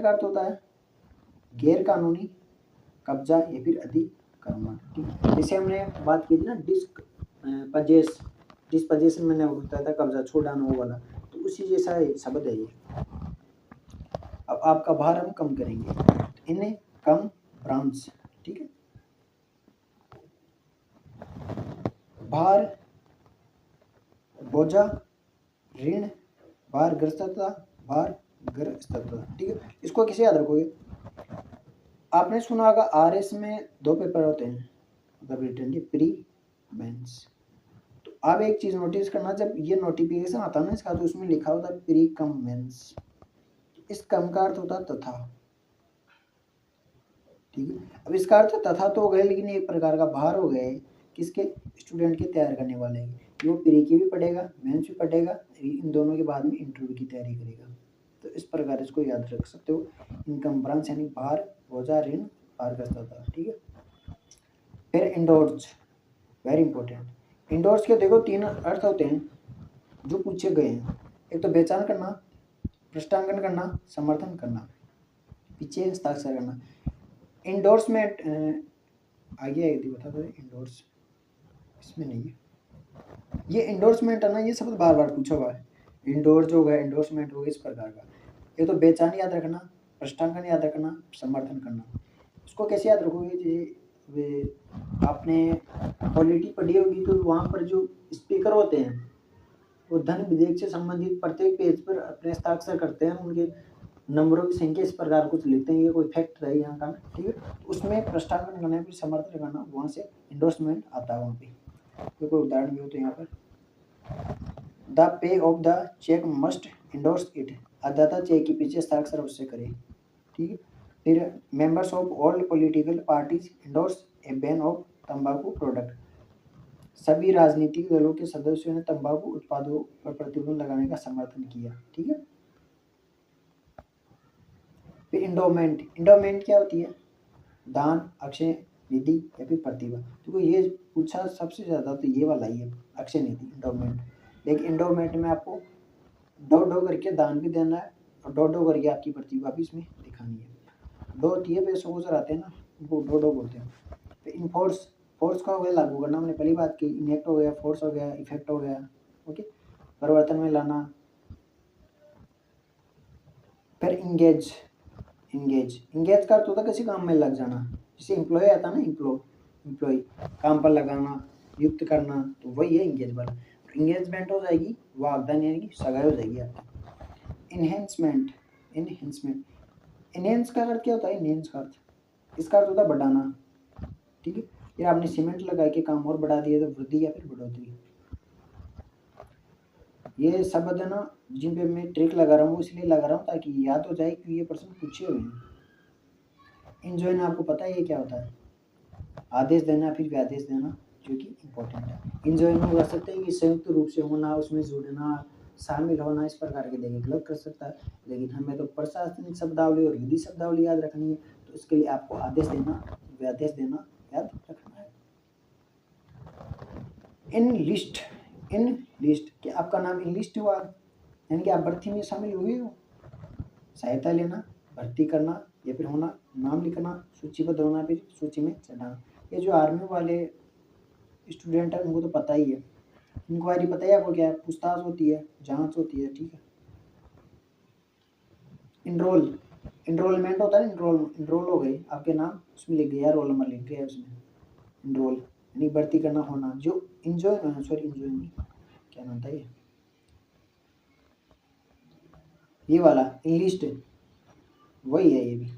का अर्थ होता है गैर कानूनी कब्जा या फिर अतिक्रमण, ठीक है। जैसे हमने बात की थी ना डिस्पजेशन, मैंने बताया था कब्जा छोड़ाना वो वाला, तो उसी जैसा शब्द है ये। अब आपका भार हम कम करेंगे, इन्हें कम ब्रांच, ठीक है। भार, बोझा, ऋण, भार ग्रस्तता, ठीक है। इसको कैसे याद रखोगे, आपने सुना होगा आरएस में 2 पेपर होते हैं, मतलब रिटर्न के प्री मेंस। तो आप एक चीज नोटिस करना, जब ये नोटिफिकेशन आता है ना इसका, तो उसमें लिखा होता है प्री कम मेंस, इस कम का अर्थ होता है तथा, ठीक है। अब इसका अर्थ तथा तो हो गया, लेकिन एक प्रकार का भार हो गया है किसके, स्टूडेंट के तैयार करने वाले हैं। वो प्री की भी पढ़ेगा, मेंस भी पढ़ेगा, इन दोनों के बाद में इंटरव्यू की तैयारी करेगा। तो इस प्रकार इसको याद रख सकते हो, इनकम ब्रांच यानी भार, बोझा, ऋण, भार ग्रस्तता, ठीक है। फिर इंडोर्स, वेरी इंपॉर्टेंट। इंडोर्स के देखो 3 अर्थ होते हैं जो पूछे गए हैं, एक तो पहचान करना, पृष्ठांकन करना, समर्थन करना, पीछे हस्ताक्षर करना। इंडोर्समेंट आगे आएगी, बता दो इंडोर्स, इसमें नहीं है ये इंडोर्समेंट है ना, ये शब्द बार बार पूछा हुआ है, इंडोर्स हो गया, इंडोर्समेंट हो गया, इस प्रकार का। ये तो पहचान याद रखना, पृष्ठांकन याद रखना, समर्थन करना। इसको कैसे याद रखोगे, आपने पॉलिटी पढ़ी होगी, तो वहाँ पर जो स्पीकर होते हैं वो धन विधेयक से संबंधित प्रत्येक पेज पर अपने हस्ताक्षर करते हैं, उनके नंबरों की संख्या इस प्रकार कुछ लिखते हैं, ये कोई फैक्ट है यहाँ का, ठीक है। उसमें पृष्ठांकन करना, फिर समर्थन करना, वहाँ से इंडोर्समेंट आता है वहाँ पे। तो कोई उदाहरण भी होते हैं यहाँ पर, the pay of the cheque must endorse it, अदाता चेक के पीछे हस्ताक्षर अवश्य करे, ठीक है। फिर members of all political parties endorse a ban of तंबाकू प्रोडक्ट, सभी राजनीतिक दलों के सदस्यों ने तंबाकू उत्पादों पर प्रतिबंध लगाने का समर्थन किया, ठीक है। फिर इंडोमेंट क्या होती है, दान, अक्षय निधि या फिर प्रतिभा। तो ये पूछा सबसे ज्यादा तो ये वाला ही है, अक्षय निधि, इंडोमेंट। लेकिन इंडोमेंट में आपको डो करके दान भी देना है, और डो करके आपकी प्रतिभा भी इसमें दिखानी है। डो होती है पैसों को चलाते हैं ना, उनको डो बोलते हैं। फिर इनफोर्स, फोर्स का हो गया लागू करना, हमने पहली बात की, इनेक्ट हो गया, फोर्स हो गया, इफेक्ट हो गया, ओके, परिवर्तन में लाना। फिर इंगेज का अर्थ होता है किसी काम में लग जाना, जैसे एम्प्लॉय आता है ना, एम्प्लॉय काम पर लगाना, नियुक्त करना, तो वही है इंगेज वाला। इंगेजमेंट हो जाएगी वागदान, यानी कि सगाई हो जाएगी आपकी। इनहेंसमेंट इनहेंस का अर्थ क्या होता है, इनहेंस का अर्थ, इसका अर्थ होता है बढ़ाना, ठीक है। ये आपने सीमेंट लगा के काम और बढ़ा दिया तो वृद्धि या फिर बढ़ोतरी। ये शब्द है ना जिन पे मैं ट्रिक लगा रहा हूँ, इसलिए लगा रहा हूँ ताकि याद हो जाए, क्योंकि ये प्रश्न पूछे हुए हैं। इंजॉइन आपको पता है ये क्या होता है, आदेश देना फिर व्यादेश देना, जो कि इम्पोर्टेंट है। इंजॉइन में कर सकते हैं कि संयुक्त रूप से होना, उसमें जुड़ना, शामिल होना, इस प्रकार के लेके गलत कर सकता है, लेकिन हमें तो प्रशासनिक शब्दावली और विधि शब्दावली याद रखनी है, तो इसके लिए आपको आदेश देना, व्यादेश देना याद रखना है। इन लिस्ट कि आपका नाम इनलिस्ट हुआ, यानी कि आप भर्ती में शामिल हुए हो, सहायता लेना, भर्ती करना, या फिर होना, नाम लिखना, सूचीबद्ध होना, फिर सूची में चढ़ाना। ये जो आर्मी वाले स्टूडेंट है उनको तो पता ही है। इंक्वायरी पता है आपको क्या है? पूछताछ होती है, जांच होती है, ठीक है। इनरोलमेंट होता है, इनरोल हो गए आपके नाम, उसमें लिख गया, रोल नंबर लिख गया उसमें। इनरोल यानी भर्ती करना, होना। जो इंजॉय नहीं, क्या नाम था ये वाला इंलिस्ट, वही है ये भी।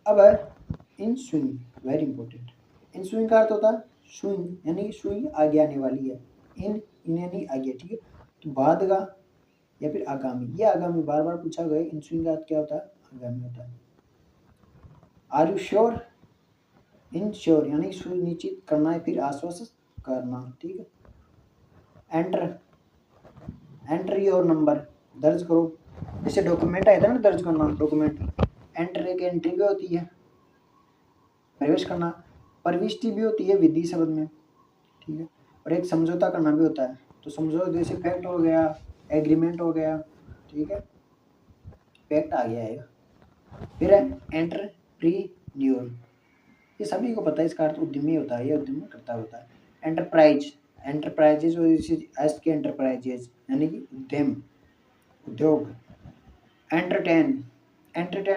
अब है in swing, very important. In swing का अर्थ होता है स्विंग यानी सुई आगे आने वाली है, इन यानी आगे, ठीक है। तो बाद का या फिर आगामी, ये आगामी बार बार पूछा गया। इन स्विंग का अर्थ क्या होता है? आगामी होता है। आर यू श्योर, इंश्योर यानी सुनिश्चित करना है, फिर आश्वस्त करना, ठीक है। एंटर योर नंबर, दर्ज करो। जैसे डॉक्यूमेंट आया था ना, दर्ज करना डॉक्यूमेंट, एंटर एक एंट्री भी होती है, प्रवेश करना। प्रविष्टि भी होती है विधि शब्द में, ठीक है। और एक समझौता करना भी होता है। तो समझौता जैसे फैक्ट हो गया, एग्रीमेंट हो गया, ठीक है, फैक्ट आ गया है। फिर है एंटरप्रेन्योर, ये सभी को पता है, इसका अर्थ उद्यमी होता है, ये उद्यम करता होता है। एंटरप्राइजेज एस के एंटरप्राइजेज यानी कि उद्यम, उद्योग। एंटरटेन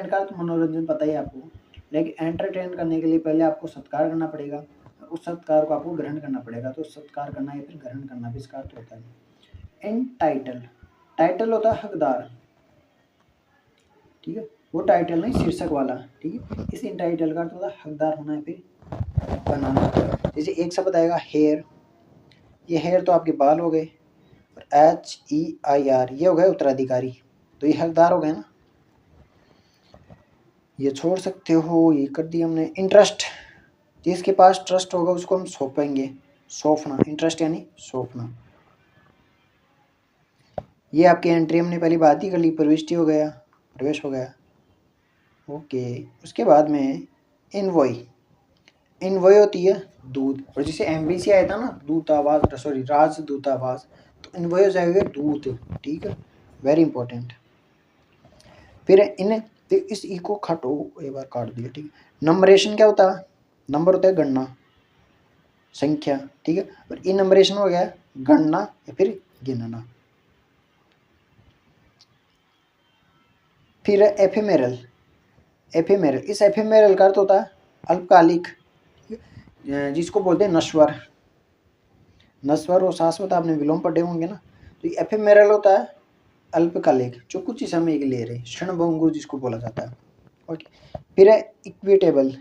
का तो मनोरंजन पता ही आपको, लेकिन एंटरटेन करने के लिए पहले आपको सत्कार करना पड़ेगा, उस सत्कार को आपको ग्रहण करना पड़ेगा। तो सत्कार करना या फिर ग्रहण करना भी इसका अर्थ होता है। एंटाइटल, टाइटल होता है हकदार, ठीक है, वो टाइटल नहीं शीर्षक वाला, ठीक है। इस एंटाइटल का अर्थ होता है हकदार होना है फिर बनाना। जैसे एक शब्द आएगा हेयर, ये हेयर तो आपके बाल हो गए, और HEIR ये हो गए उत्तराधिकारी, तो ये हकदार हो गए ना, ये छोड़ सकते हो, ये कर दिया हमने। इंटरेस्ट, जिसके पास ट्रस्ट होगा उसको हम सौंपेंगे, सौंपना, इंटरेस्ट यानी सौंपना। ये आपकी एंट्री हमने पहली बात ही कर ली, प्रविष्टि हो गया, प्रवेश हो गया, ओके। उसके बाद में इनवॉय, इनवॉय होती है दूत, और जैसे एम्बेसी आया था ना, दूतावास, सॉरी राजदूतावास, तो इनवॉय हो जाएगा दूत, ठीक है, वेरी इंपॉर्टेंट। फिर इन, तो इस ई को काटो, एक बार काट दिया, ठीक है। नंबरेशन क्या होता है? नंबर होता है गणना, संख्या, ठीक है। और इन नंबरेशन हो गया गणना या फिर गिनना। फिर एफेमेरल, एफेमेरल, इस एफेमेरल का अर्थ होता है अल्पकालिक, जिसको बोलते हैं नश्वर। नश्वर और शाश्वत आपने विलोम पढ़े होंगे ना, तो ये एफेमेरल होता है अल्पकालिक, जो कुछ ही समय के लिए रहे, क्षणभंगुर जिसको बोला जाता है, ओके। फिर है इक्विटेबल,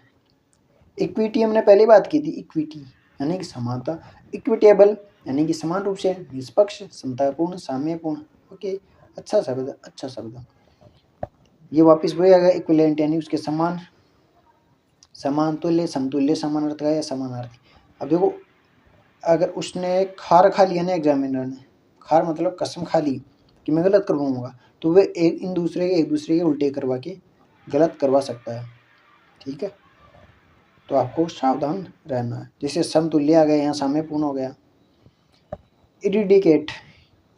इक्विटी हमने पहले बात की थी, इक्विटी यानी कि समानता, इक्विटेबल यानी कि समान रूप से, निष्पक्ष, समतापूर्ण, साम्यपूर्ण, ओके, अच्छा शब्द, अच्छा शब्द। ये वापस वही आ गया इक्विवेलेंट यानी उसके समान, समान तुल्य, समतुल्य, समानार्थी या समानार्थी। अब देखो, अगर उसने खार खा लिया ना, एग्जामिनर ने खार मतलब कसम खा ली कि मैं गलत करवाऊंगा, तो वे एक दूसरे के उल्टे करवा के गलत करवा सकता है, ठीक है। तो आपको सावधान रहना है। जैसे समतुल्य आ गया, यहाँ साम्यपूर्ण हो गया। इरिडिकेट,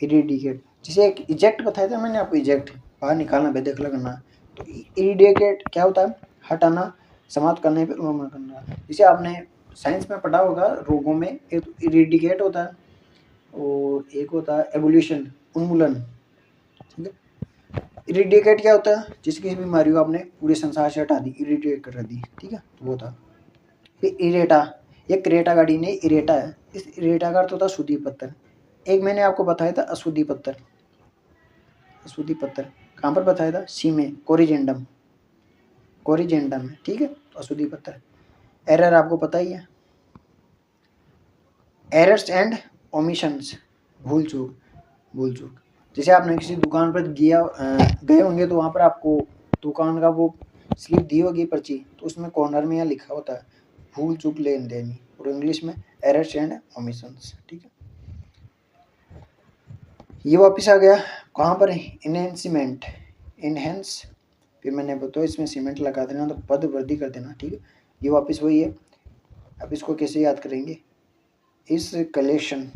इरिडिकेट जैसे एक इजेक्ट बताया था मैंने आपको, इजेक्ट बाहर निकालना, बेदखल करना। तो इरिडिकेट क्या होता है? हटाना, समाप्त करने पर उन्मूलन करना। जैसे आपने साइंस में पढ़ा होगा, रोगों में एक तो इरिडिकेट होता है और एक होता है एवोल्यूशन, उन्मूलन, ठीक है। इरिडिकेट क्या होता है? जिसकी बीमारी को आपने पूरे संसार से हटा दी, इरिडिकेट कर दी, ठीक है, तो वो था। फिर इरेटा, ये क्रेटा गाड़ी नहीं, इरेटा है। इस इरेटा का अर्थ होता है शुद्धि पत्थर। एक मैंने आपको बताया था अशुद्धि पत्थर, अशुद्धि पत्थर कहाँ पर बताया था? सी में, कोरिजेंडम, कोरिजेंडम में, ठीक है, तो अशुद्धि पत्थर। एरर आपको पता ही है, एरर्स एंड ओमिशंस, भूल चूक, भूल चूक। जैसे आपने किसी दुकान पर गए होंगे, तो वहाँ पर आपको दुकान का वो स्लिप दी होगी, पर्ची, तो उसमें कॉर्नर में यहाँ लिखा होता है भूल चूक लेन देनी, और इंग्लिश में एरर्स एंड ओमिशंस, ठीक है। ये वापस आ गया कहाँ पर? इनहेंसमेंट, इनहेंस, फिर मैंने बताया इसमें सीमेंट लगा देना, तो पद वृद्धि कर देना, ठीक है। ये वापस वही है। अब इसको कैसे याद करेंगे? इस कलेक्शन,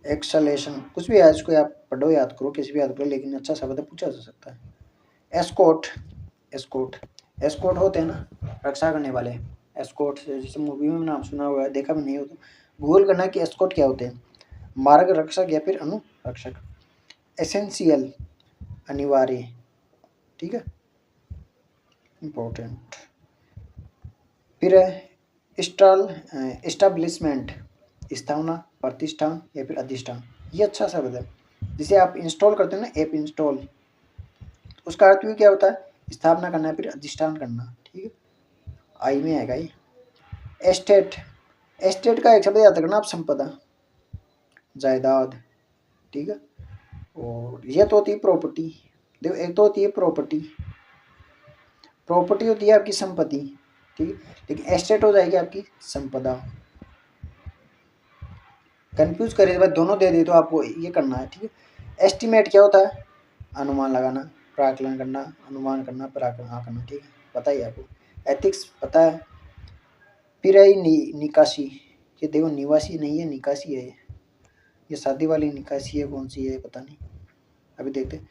एक्सलेशन, कुछ भी है, इसको आप पढ़ो, याद करो, किसी भी याद करो, लेकिन अच्छा शब्द पूछा जा सकता है। एस्कोर्ट, एस्कोर्ट, एस्कोर्ट होते हैं ना रक्षा करने वाले, एस्कोर्ट जैसे मूवी में नाम सुना हुआ है, देखा भी नहीं हो तो गूगल करना कि एस्कोर्ट क्या होते हैं। मार्ग रक्षक या फिर अनुरक्षक। एसेंशियल अनिवार्य, ठीक है, इम्पोर्टेंट। फिर स्टॉल एस्टाब्लिशमेंट, स्थापना, प्रतिष्ठान या फिर अधिष्ठान। ये अच्छा शब्द है। जिसे आप इंस्टॉल करते हो ना, ऐप इंस्टॉल, उसका अर्थ भी क्या होता है, स्थापना करना है फिर अधिष्ठान करना, ठीक है, आई में आएगा ये। एस्टेट, एस्टेट का एक शब्द याद रखना आप, संपदा, जायदाद, ठीक है। और ये तो होती है प्रॉपर्टी, देखो एक तो होती है प्रॉपर्टी, प्रॉपर्टी होती है आपकी संपत्ति, ठीक है, लेकिन एस्टेट हो जाएगी आपकी संपदा। कंफ्यूज करे तो दोनों दे दी तो आपको ये करना है, ठीक है। एस्टिमेट क्या होता है, अनुमान लगाना, प्राकलन करना, अनुमान करना, प्राकलन करना, ठीक है, पता ही आपको। एथिक्स पता है। फिर है निकासी, ये देखो निवासी नहीं है, निकासी है ये शादी वाली निकासी है, कौन सी है पता नहीं, अभी देखते हैं।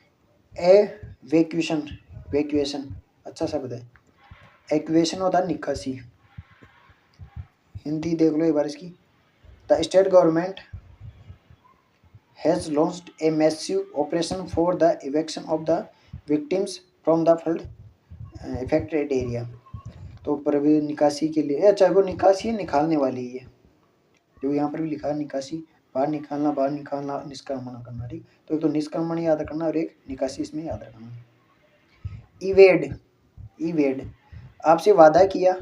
एवैक्यूएशन, वैक्यूएशन अच्छा शब्द है, एक्वेशन होता है निकासी, हिंदी देख लो एक बार इसकी। The state government has launched a massive operation for the evacuation of the victims from the flood affected area. तो ऊपर भी निकासी के लिए, अच्छा वो निकासी है निकालने वाली है, जो यहाँ पर भी लिखा है निकासी, बाहर निकालना, बाहर निकालना, निष्क्रमण करना, ठीक। तो एक तो निष्क्रमण याद रखना और एक निकासी इसमें याद रखना। इवेड, इवेड आपसे वादा किया,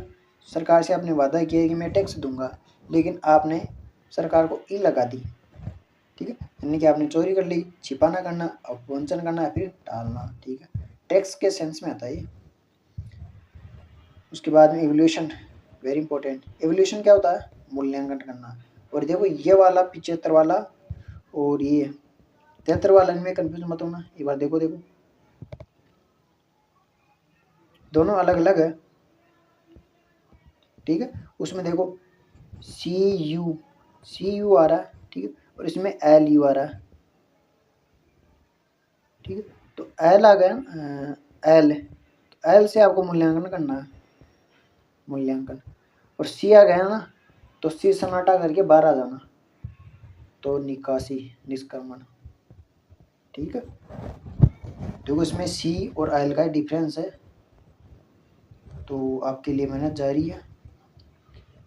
सरकार से आपने वादा किया कि मैं टैक्स दूंगा, लेकिन आपने सरकार को ई लगा दी, ठीक है, यानी कि आपने चोरी कर ली, छिपाना करना, अपवंचन करना या फिर टालना, ठीक है, टैक्स के सेंस में आता है ये। उसके बाद में एवोल्यूशन, वेरी इंपॉर्टेंट। एवोल्यूशन क्या होता है, मूल्यांकन करना। और देखो ये वाला 75 वाला और ये 73 वाला, इनमें कंफ्यूज मत होना, एक बार देखो, देखो दोनों अलग अलग है, ठीक है। उसमें देखो सी यू आ रहा है, ठीक है, और इसमें एल यू आ रहा है, ठीक है। तो एल आ गया, एल से आपको मूल्यांकन करना है, मूल्यांकन। और सी आ गया ना, तो सी सन्नाटा करके बाहर आ जाना, तो निकासी, निष्क्रमण, ठीक है। देखो इसमें सी और एल का डिफरेंस है, तो आपके लिए मेहनत जारी है।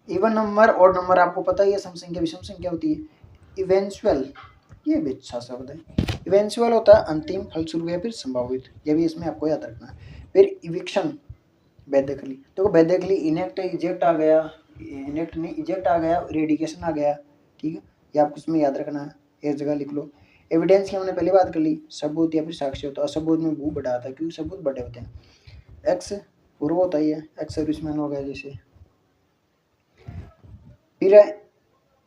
इवन नंबर और नंबर आपको पता ही है, सम संख्या विषम संख्या होती है। इवेंचुअल, ये भी अच्छा शब्द है। इवेंचुअल होता है अंतिम, फलस्वरूप या फिर संभावित, ये भी इसमें आपको याद रखना है। फिर इविक्शन, बेदखली, देखो बेदखली इनेक्ट इजेक्ट आ गया, इनेक्ट नहीं इजेक्ट आ गया, रेडिकेशन आ गया, ठीक है, ये आपको इसमें याद रखना है, एक जगह लिख लो। एविडेंस की हमने पहले बात कर ली, सबूत या फिर साक्ष्य होता है, सबूत में भू बढ़ा था क्योंकि सबूत बड़े होते हैं। एक्स पूर्व होता ही है, एक्स सर्विसमैन हो गया जैसे। फिर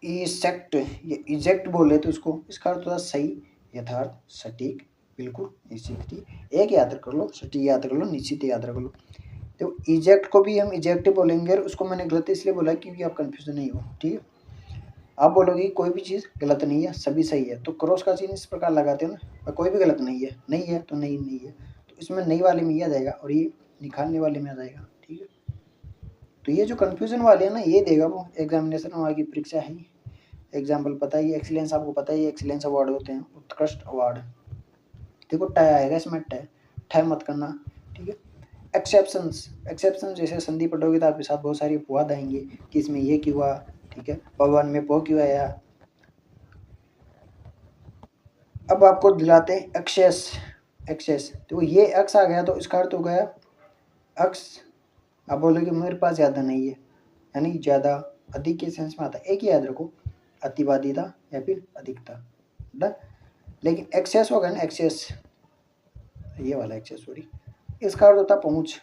इसेक्ट, ये इजेक्ट बोले तो उसको, इसका अर्थ होता है सही, यथार्थ, सटीक, बिल्कुल निश्चित, एक याद कर लो, सटीक याद कर लो, निश्चित याद रख लो। तो इजेक्ट को भी हम इजेक्ट बोलेंगे, और उसको मैंने गलत इसलिए बोला क्योंकि आप कंफ्यूज नहीं हो, ठीक है। आप बोलोगे कोई भी चीज़ गलत नहीं है, सभी सही है, तो क्रॉस का चिन्ह इस प्रकार लगाते हो ना, कोई भी गलत नहीं है, नहीं है तो नहीं नहीं है, तो इसमें नई वाले में ये आ जाएगा और ये निकालने वाले में आ जाएगा, ठीक है। तो ये जो कन्फ्यूजन वाले है ना, ये देगा वो एग्जामिनेशन वहाँ की परीक्षा है। एग्जाम्पल पता ही, एक्सीलेंस आपको पता ही, एक्सीलेंस अवार्ड होते हैं, उत्कृष्ट अवार्ड। देखो टय आएगा इसमें, टय मत करना, ठीक है। एक्सेप्शंस, एक्सेप्शन जैसे संधि पढ़ोगे तो आपके साथ बहुत सारी अपवाद आएंगे कि इसमें ये क्यों हुआ, ठीक है, भगवान में पो क्यों आया। अब आपको दिलाते हैं एक्सेस, एक्सेस, तो ये एक्स आ गया तो इसका अर्थ हो गया एक्स, आप बोलोगे मेरे पास ज़्यादा नहीं है, यानी ज़्यादा, अधिक के सेंस में आता है, एक ही याद रखो, अतिवादिता या फिर अधिकता, डन। लेकिन एक्सेस होगा ना, एक्सेस, ये वाला एक्सेस, सॉरी, इसका अर्थ होता है पहुँच,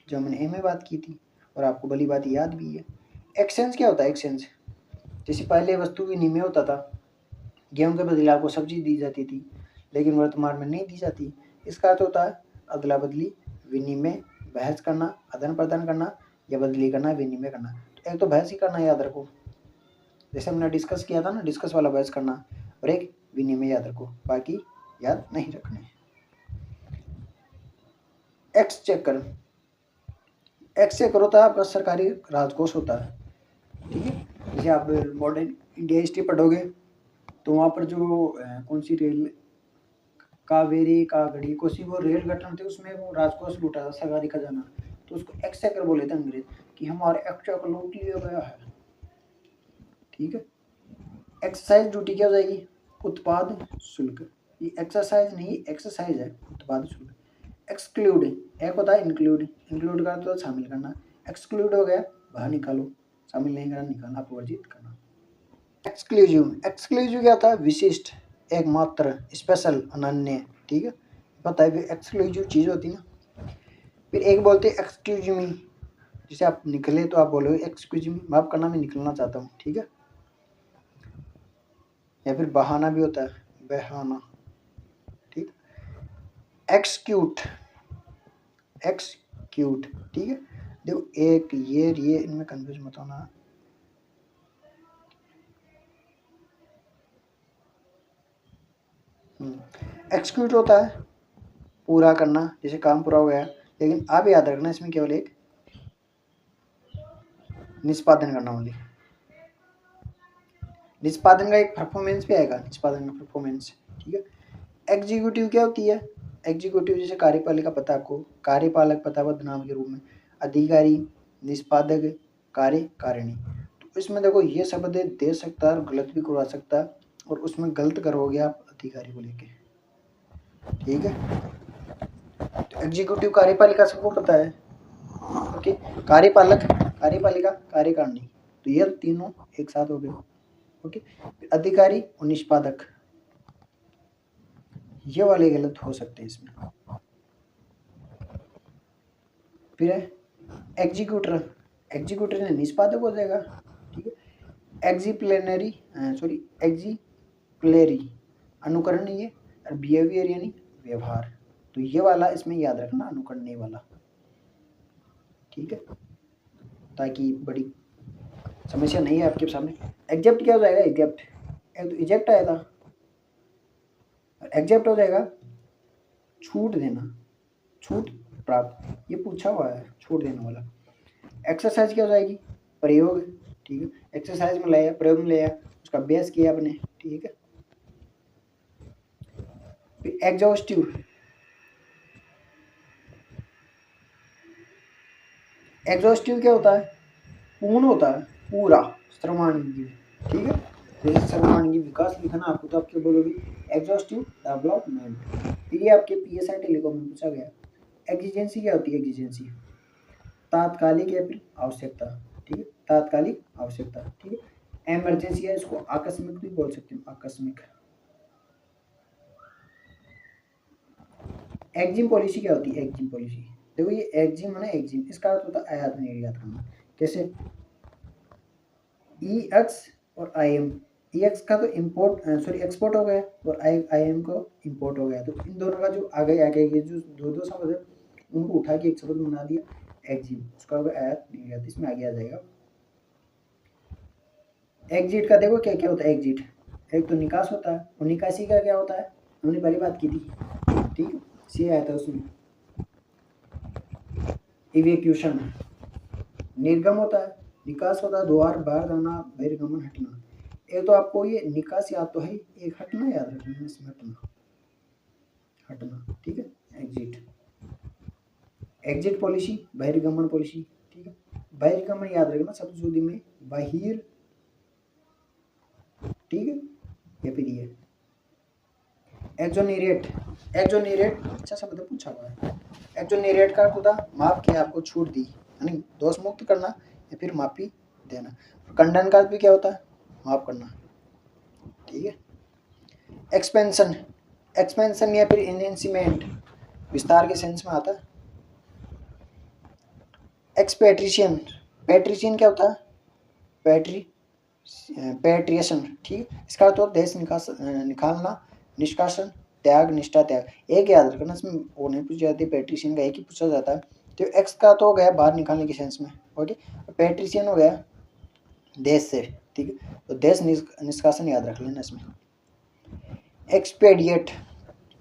जो हमने ए में बात की थी, और आपको भली बात याद भी है। एक्सचेंज क्या होता है, एक्सचेंज जैसे पहले वस्तु विनिमय होता था, गेहूं के बदले आपको सब्जी दी जाती थी, लेकिन वर्तमान में नहीं दी जाती, इसका अर्थ होता है अदला बदली, विनिमय, बहस करना, आदान प्रदान करना, या बदली करना, विनिमय करना। तो एक तो बहस ही करना याद रखो, जैसे हमने डिस्कस किया था ना, डिस्कस वाला बहस करना, और एक विनिमय याद रखो, बाकी याद नहीं रखने। एक्सचेकर, एक्सचेकर होता है आपका सरकारी राजकोष होता है, ठीक है। जैसे आप मॉडर्न इंडिया हिस्ट्री पढ़ोगे तो वहाँ पर जो कौन सी रेल, कावेरी कागड़ी कोसी वो रेल गठन थे, उसमें वो राजकोष लूटा था, सरकारी खजाना, तो उसको एक्सचेकर बोले थे अंग्रेज कि हमारे एक्सचेकर लूट लिया गया है, ठीक है। एक्सरसाइज ड्यूटी क्या हो जाएगी, उत्पाद शुल्क, ये एक्सरसाइज नहीं एक्सरसाइज है, उत्पाद शुल्क। एक्सक्लूड एक होता है इंक्लूड, इंक्लूड का तो शामिल करना, एक्सक्लूड हो गया बाहर निकालो, शामिल नहीं करना, निकालना, अपवर्जित करना। एक्सक्लूसिव, एक्सक्लूसिव क्या होता है, विशिष्ट, एकमात्र, स्पेशल, अनन्य, ठीक है, पता है एक्सक्लूसिव चीज होती है ना। फिर एक बोलते हैं एक्सक्यूज मी, जैसे आप निकले तो आप बोलोगे एक्सक्यूज मी, माफ करना मैं निकलना चाहता हूँ, ठीक है। या फिर बहाना भी होता है, बहाना, ठीक। एक्सक्यूट, एक्सक्यूट, ठीक है। देखो एक ये इनमें कंफ्यूज मत होना। एक्सक्यूट होता है पूरा करना, जैसे काम पूरा हो गया, लेकिन आप याद रखना इसमें केवल एक निष्पादन करना होगी, निष्पादन का एक परफॉर्मेंस भी आएगा, निष्पादन का परफॉर्मेंस, ठीक है। एग्जीक्यूटिव क्या होती है, एग्जीक्यूटिव जैसे कार्यपालिका पता आपको, कार्यपालक पता बदनाम के रूप में, अधिकारी, निष्पादक, कार्यकारिणी। तो इसमें देखो ये शब्द दे सकता है और गलत भी करवा सकता है, और उसमें गलत करोगे आप अधिकारी को लेके, ठीक है। तो एग्जीक्यूटिव कार्यपालिका सबको पता है, ओके। कार्यपालक, कार्यपालिका, कार्यकारिणी, तो ये तीनों एक साथ हो गए, ओके। अधिकारी और निष्पादक ये वाले गलत हो सकते हैं इसमें। फिर है एग्जीक्यूटर, एग्जीक्यूटर ने निष्पादक हो जाएगा, ठीक है। एग्जीप्लेनरी सॉरी एग्जीप्लेरी अनुकरण नहीं है, और बिहेवियर यानी व्यवहार, तो ये वाला इसमें याद रखना, अनुकरण नहीं वाला, ठीक है, ताकि बड़ी समस्या नहीं है आपके सामने। एग्जेप्ट क्या हो जाएगा, एग्जेप्ट, एक तो इजेक्ट आया था, एग्जेप्ट हो जाएगा छूट देना, छूट प्राप्त, ये पूछा हुआ है छूट देने वाला। एक्सरसाइज क्या हो जाएगी, प्रयोग, ठीक है, एक्सरसाइज में लाया, प्रयोग में लाया, उसका अभ्यास किया आपने, ठीक है। फिर एग्जॉस्टिव, एग्जॉस्टिव क्या होता है, पूर्ण होता है, पूरा, सर्वांगीण, ठीक है। जैसे सर्वांगीण विकास लिखना आपको तो आप क्या बोलोगे, एग्जॉस्टिव डेवलपमेंट। ये आपके पीएसआई टेलीकॉम में पूछा गया। एग्जिजेंसी क्या होती है, एग्जिजेंसी तात्कालिक या फिर आवश्यकता, ठीक है, तात्कालिक आवश्यकता, ठीक है। इमरजेंसी है, इसको आकस्मिक भी बोल सकते हैं, आकस्मिक। एग्जिम पॉलिसी क्या होती है, एग्जिम पॉलिसी, देखो ये एग्जिम है ना, एग्जिम इसका अर्थ होता है आयात निर्यात करना, कैसे, ई एक्स और आई एम, ई एक्स का तो इम्पोर्ट सॉरी एक्सपोर्ट हो गया, और आई एम को इम्पोर्ट हो गया, तो इन दोनों का जो आगे आगे ये जो दो शब्द है उनको उठा के एक शब्द बना दिया एग्जिम, उसका होगा आयात निर्यात, इसमें आगे आ जाएगा। एग्जिट का देखो क्या क्या होता है, एग्जिट एक तो निकास होता है, और निकासी का क्या होता है, हमने पहली बात की थी, ठीक है, सी आया था उसमें। इवेक्यूशन निर्गम होता है, निकास होता है द्वार बाहर जाना, बहिर्गमन हटना। एक तो आपको ये निकास याद तो है, एक हटना याद रखना, इसमें हटना, हटना, ठीक है। एग्जिट, एग्जिट पॉलिसी, बहिर्गमन पॉलिसी, ठीक है। बहिर्गमन याद रखना शब्द में बाहिर, ठीक है, या फिर ये एक्सोनरेट, एक्सोनरेट अच्छा शब्द पूछा हुआ है। एक्सोनरेट का होता माफ किया, आपको छूट दी, यानी दोष मुक्त करना या फिर माफी देना। खंडन का भी क्या होता है, माफ करना, ठीक है। एक्सपेंशन, एक्सपेंशन या फिर इनहेंसमेंट विस्तार के सेंस में आता है। एक्सपेट्रिशियन, पैट्रिशियन क्या होता है, पैट्रिएशन, ठीक है, इसका अर्थ होता है देश निकालना, निष्कासन, त्याग, निष्ठा, त्याग। एक याद रखना इसमें वो नहीं पूछी जाती, पैट्रिशियन का एक ही पूछा जाता है। तो एक्स का तो हो गया बाहर निकालने के सेंस में, ओके, पैट्रिशियन हो गया देश से, ठीक है, तो देश निष्कासन याद रख लेना इसमें। एक्सपेडिएट,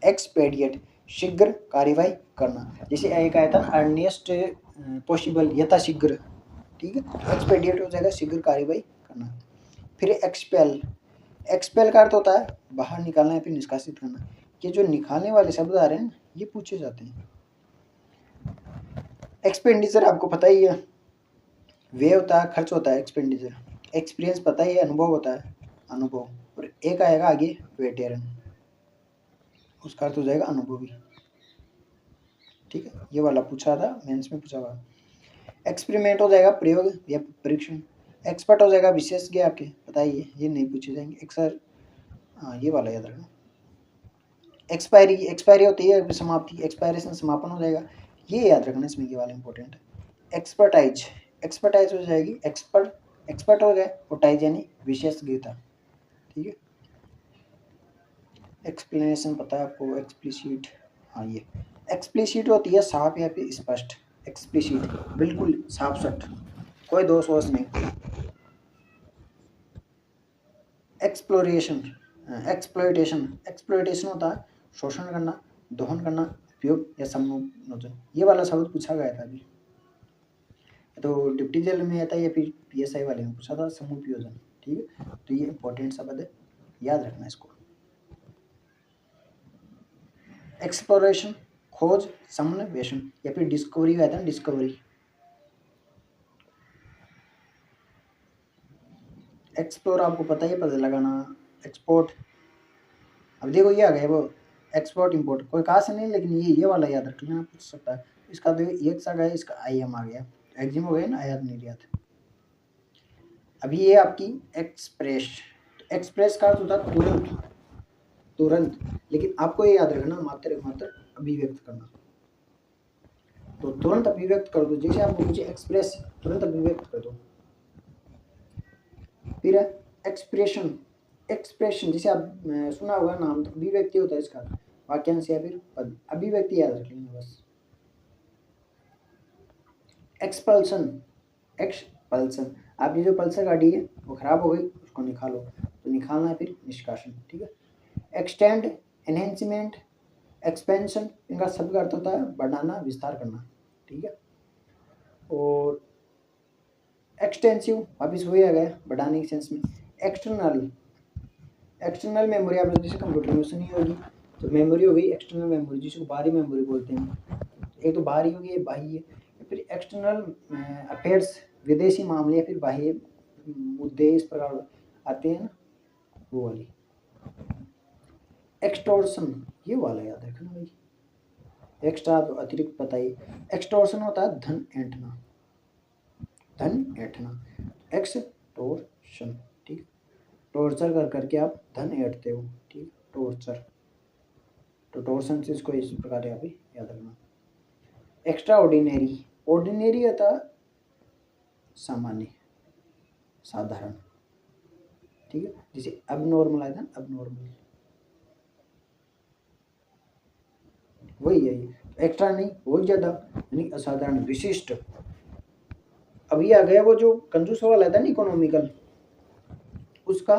एक्सपेडिएट शीघ्र कार्यवाही करना। जैसे एक आया था अर्नेस्ट पॉसिबल, यथाशीघ्र, ठीक है, एक्सपेडिएट हो जाएगा शीघ्र कार्यवाही करना। फिर एक्सपेल, एक्सपेल का अर्थ होता है बाहर निकालना या फिर निष्कासित करना। ये जो निकालने वाले शब्द आ रहे हैं ये पूछे जाते हैं। एक्सपेंडिचर आपको पता ही है, व्यय होता है, खर्च होता है एक्सपेंडिचर। एक्सपीरियंस पता ही है, अनुभव होता है, अनुभव। और एक आएगा आगे वेटेरन, उसका अर्थ हो जाएगा अनुभवी, ठीक है, ये वाला पूछा था मेंस में पूछा हुआ। एक्सपेरिमेंट हो जाएगा प्रयोग या परीक्षण। एक्सपर्ट हो जाएगा विशेषज्ञ, आपके पता ही है, ये नहीं पूछे जाएंगे। एक्सर, हाँ ये वाला याद रखना। एक्सपायरी, एक्सपायरी होती है समाप्ति, एक्सपायरेशन समापन हो जाएगा, ये याद रखना इसमें, ये वाला इंपॉर्टेंट है। एक्सपर्टाइज, एक्सपर्टाइज हो जाएगी एक्सपर्ट, एक्सपर्ट हो गए, और टाइज यानी विशेषज्ञता, ठीक है। एक्सप्लेनेशन पता है आपको, एक्सप्लिसिट, हाँ ये एक्सप्लिसिट होती है साफ या फिर स्पष्ट। एक्सप्लिसिट बिल्कुल साफ सट, कोई दोष वोष नहीं। एक्सप्लोरेशन, एक्सप्लॉयटेशन, एक्सप्लॉयटेशन होता है शोषण करना, दोहन करना, उपयोग या सम्मोहन। ये वाला शब्द पूछा गया था अभी, तो डिप्टी जेल में आता है या फिर पीएसआई वाले में पूछा था, समुपयोजन, ठीक है। तो ये इंपॉर्टेंट शब्द है, याद रखना इसको। एक्सप्लोरेशन खोज, समन्वेषण या फिर डिस्कवरी का आता है, डिस्कवरी। एक्सप्लोर आपको पता ही, पता लगाना। एक्सपोर्ट, अब देखो ये आ गया वो एक्सपोर्ट इंपोर्ट, कोई खास नहीं, लेकिन ये वाला याद रख लेना, पूछ सकता है। इसका तो एक सा गया, इसका आईएम आ गया, एग्जिम हो गया ना, आयात निर्यात। अभी ये आपकी एक्सप्रेस, एक्सप्रेस का अर्थ होता है तुरंत, तुरंत, लेकिन आपको ये याद रखना मात्र मात्र अभिव्यक्त करना। तो तुरंत अभिव्यक्त कर दो, जैसे आपको मुझे एक्सप्रेस, तुरंत अभिव्यक्त कर दो। फिर एक्सप्रेशन, एक्सप्रेशन जैसे आप सुना होगा नाम, तो अभिव्यक्ति होता है इसका, वाक्यांश या फिर पद, अभिव्यक्ति याद रख लेना बस। एक्सपल्सन, एक्सपल्सन, आपकी जो पल्सर गाड़ी है वो खराब हो गई, उसको निकालो, तो निकालना है फिर निष्कासन, ठीक है। एक्सटेंड, एनहेंसमेंट, एक्सपेंशन, इनका शब्द का अर्थ होता है बढ़ाना, विस्तार करना, ठीक है। और एक्सटेंसिव वापिस वही आ गया, बढ़ाने के सेंस में। एक्सटर्नल, एक्सटर्नल मेमोरी आप जैसे कंप्यूटर में सुनी होगी, तो मेमोरी हो गई एक्सटर्नल मेमोरी, जिसको बाहरी मेमोरी बोलते हैं। एक तो बाहरी होगी, एक बाह्य है। फिर एक्सटर्नल अफेयर्स, विदेशी मामले या फिर बाह्य मुद्दे इस प्रकार आते हैं ना, वो वाली। एक्सटोर्शन, ये वाला याद रखना भाई, एक्स्ट्रा तो अतिरिक्त पता ही। एक्सटोर्शन होता है धन ऐंठना, धन ऐंठना, एक्सटोर्शन, ठीक। टॉर्चर कर करके आप धन ऐंठते हो, ठीक, टॉर्चर, तो टॉर्शन से इसको इस प्रकार यहाँ पे याद रखना। एक्स्ट्रा ऑर्डिनरी, ऑर्डिनरी होता सामान्य, साधारण, ठीक है, जैसे अब नॉर्मल आया था, अब नॉर्मल, वही है ये। एक्स्ट्रा नहीं, बहुत ज्यादा, यानी असाधारण, विशिष्ट। अभी आ गया वो जो कंजूस वाला था ना, इकोनॉमिकल, उसका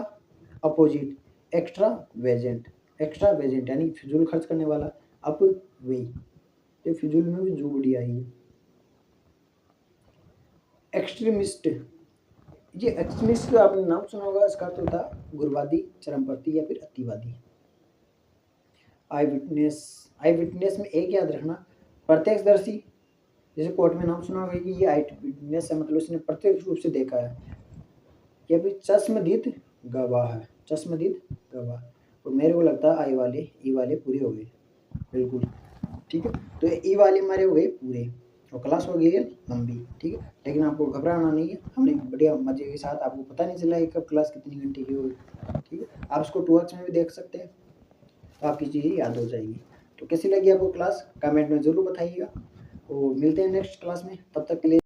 अपोजिट एक्स्ट्रा वेजेंट, एक्स्ट्रा वेजेंट यानी फिजूल खर्च करने वाला, अप वही, तो फिजूल में भी जुगड़ी आई है। एक्सट्रीमिस्ट, ये एक्सट्रीमिस्ट आपने नाम सुना होगा, इसका अर्थ होता है गुरवादी, चरमपंथी या फिर अतिवादी। आई विटनेस, आई विटनेस में एक याद रखना, प्रत्यक्षदर्शी, जैसे कोर्ट में नाम सुना होगा कि ये आई विटनेस है, मतलब उसने प्रत्यक्ष रूप से देखा है। या फिर चश्मदीद गवाह है, चश्मदीद गवाह। और मेरे को लगता है आई वाले, ई वाले पूरे हो गए, बिल्कुल, ठीक है। तो ई वाले हमारे हो गए पूरे, और क्लास हो गई है लंबी, ठीक है। लेकिन आपको घबराना नहीं है, हमने बढ़िया मजे के साथ, आपको पता नहीं चला कब क्लास कितनी घंटे की होगी, ठीक है। आप इसको 2x में भी देख सकते हैं, तो आपकी चीज़ें याद हो जाएगी। तो कैसी लगी आपको क्लास, कमेंट में ज़रूर बताइएगा, और मिलते हैं नेक्स्ट क्लास में, तब तक के लिए।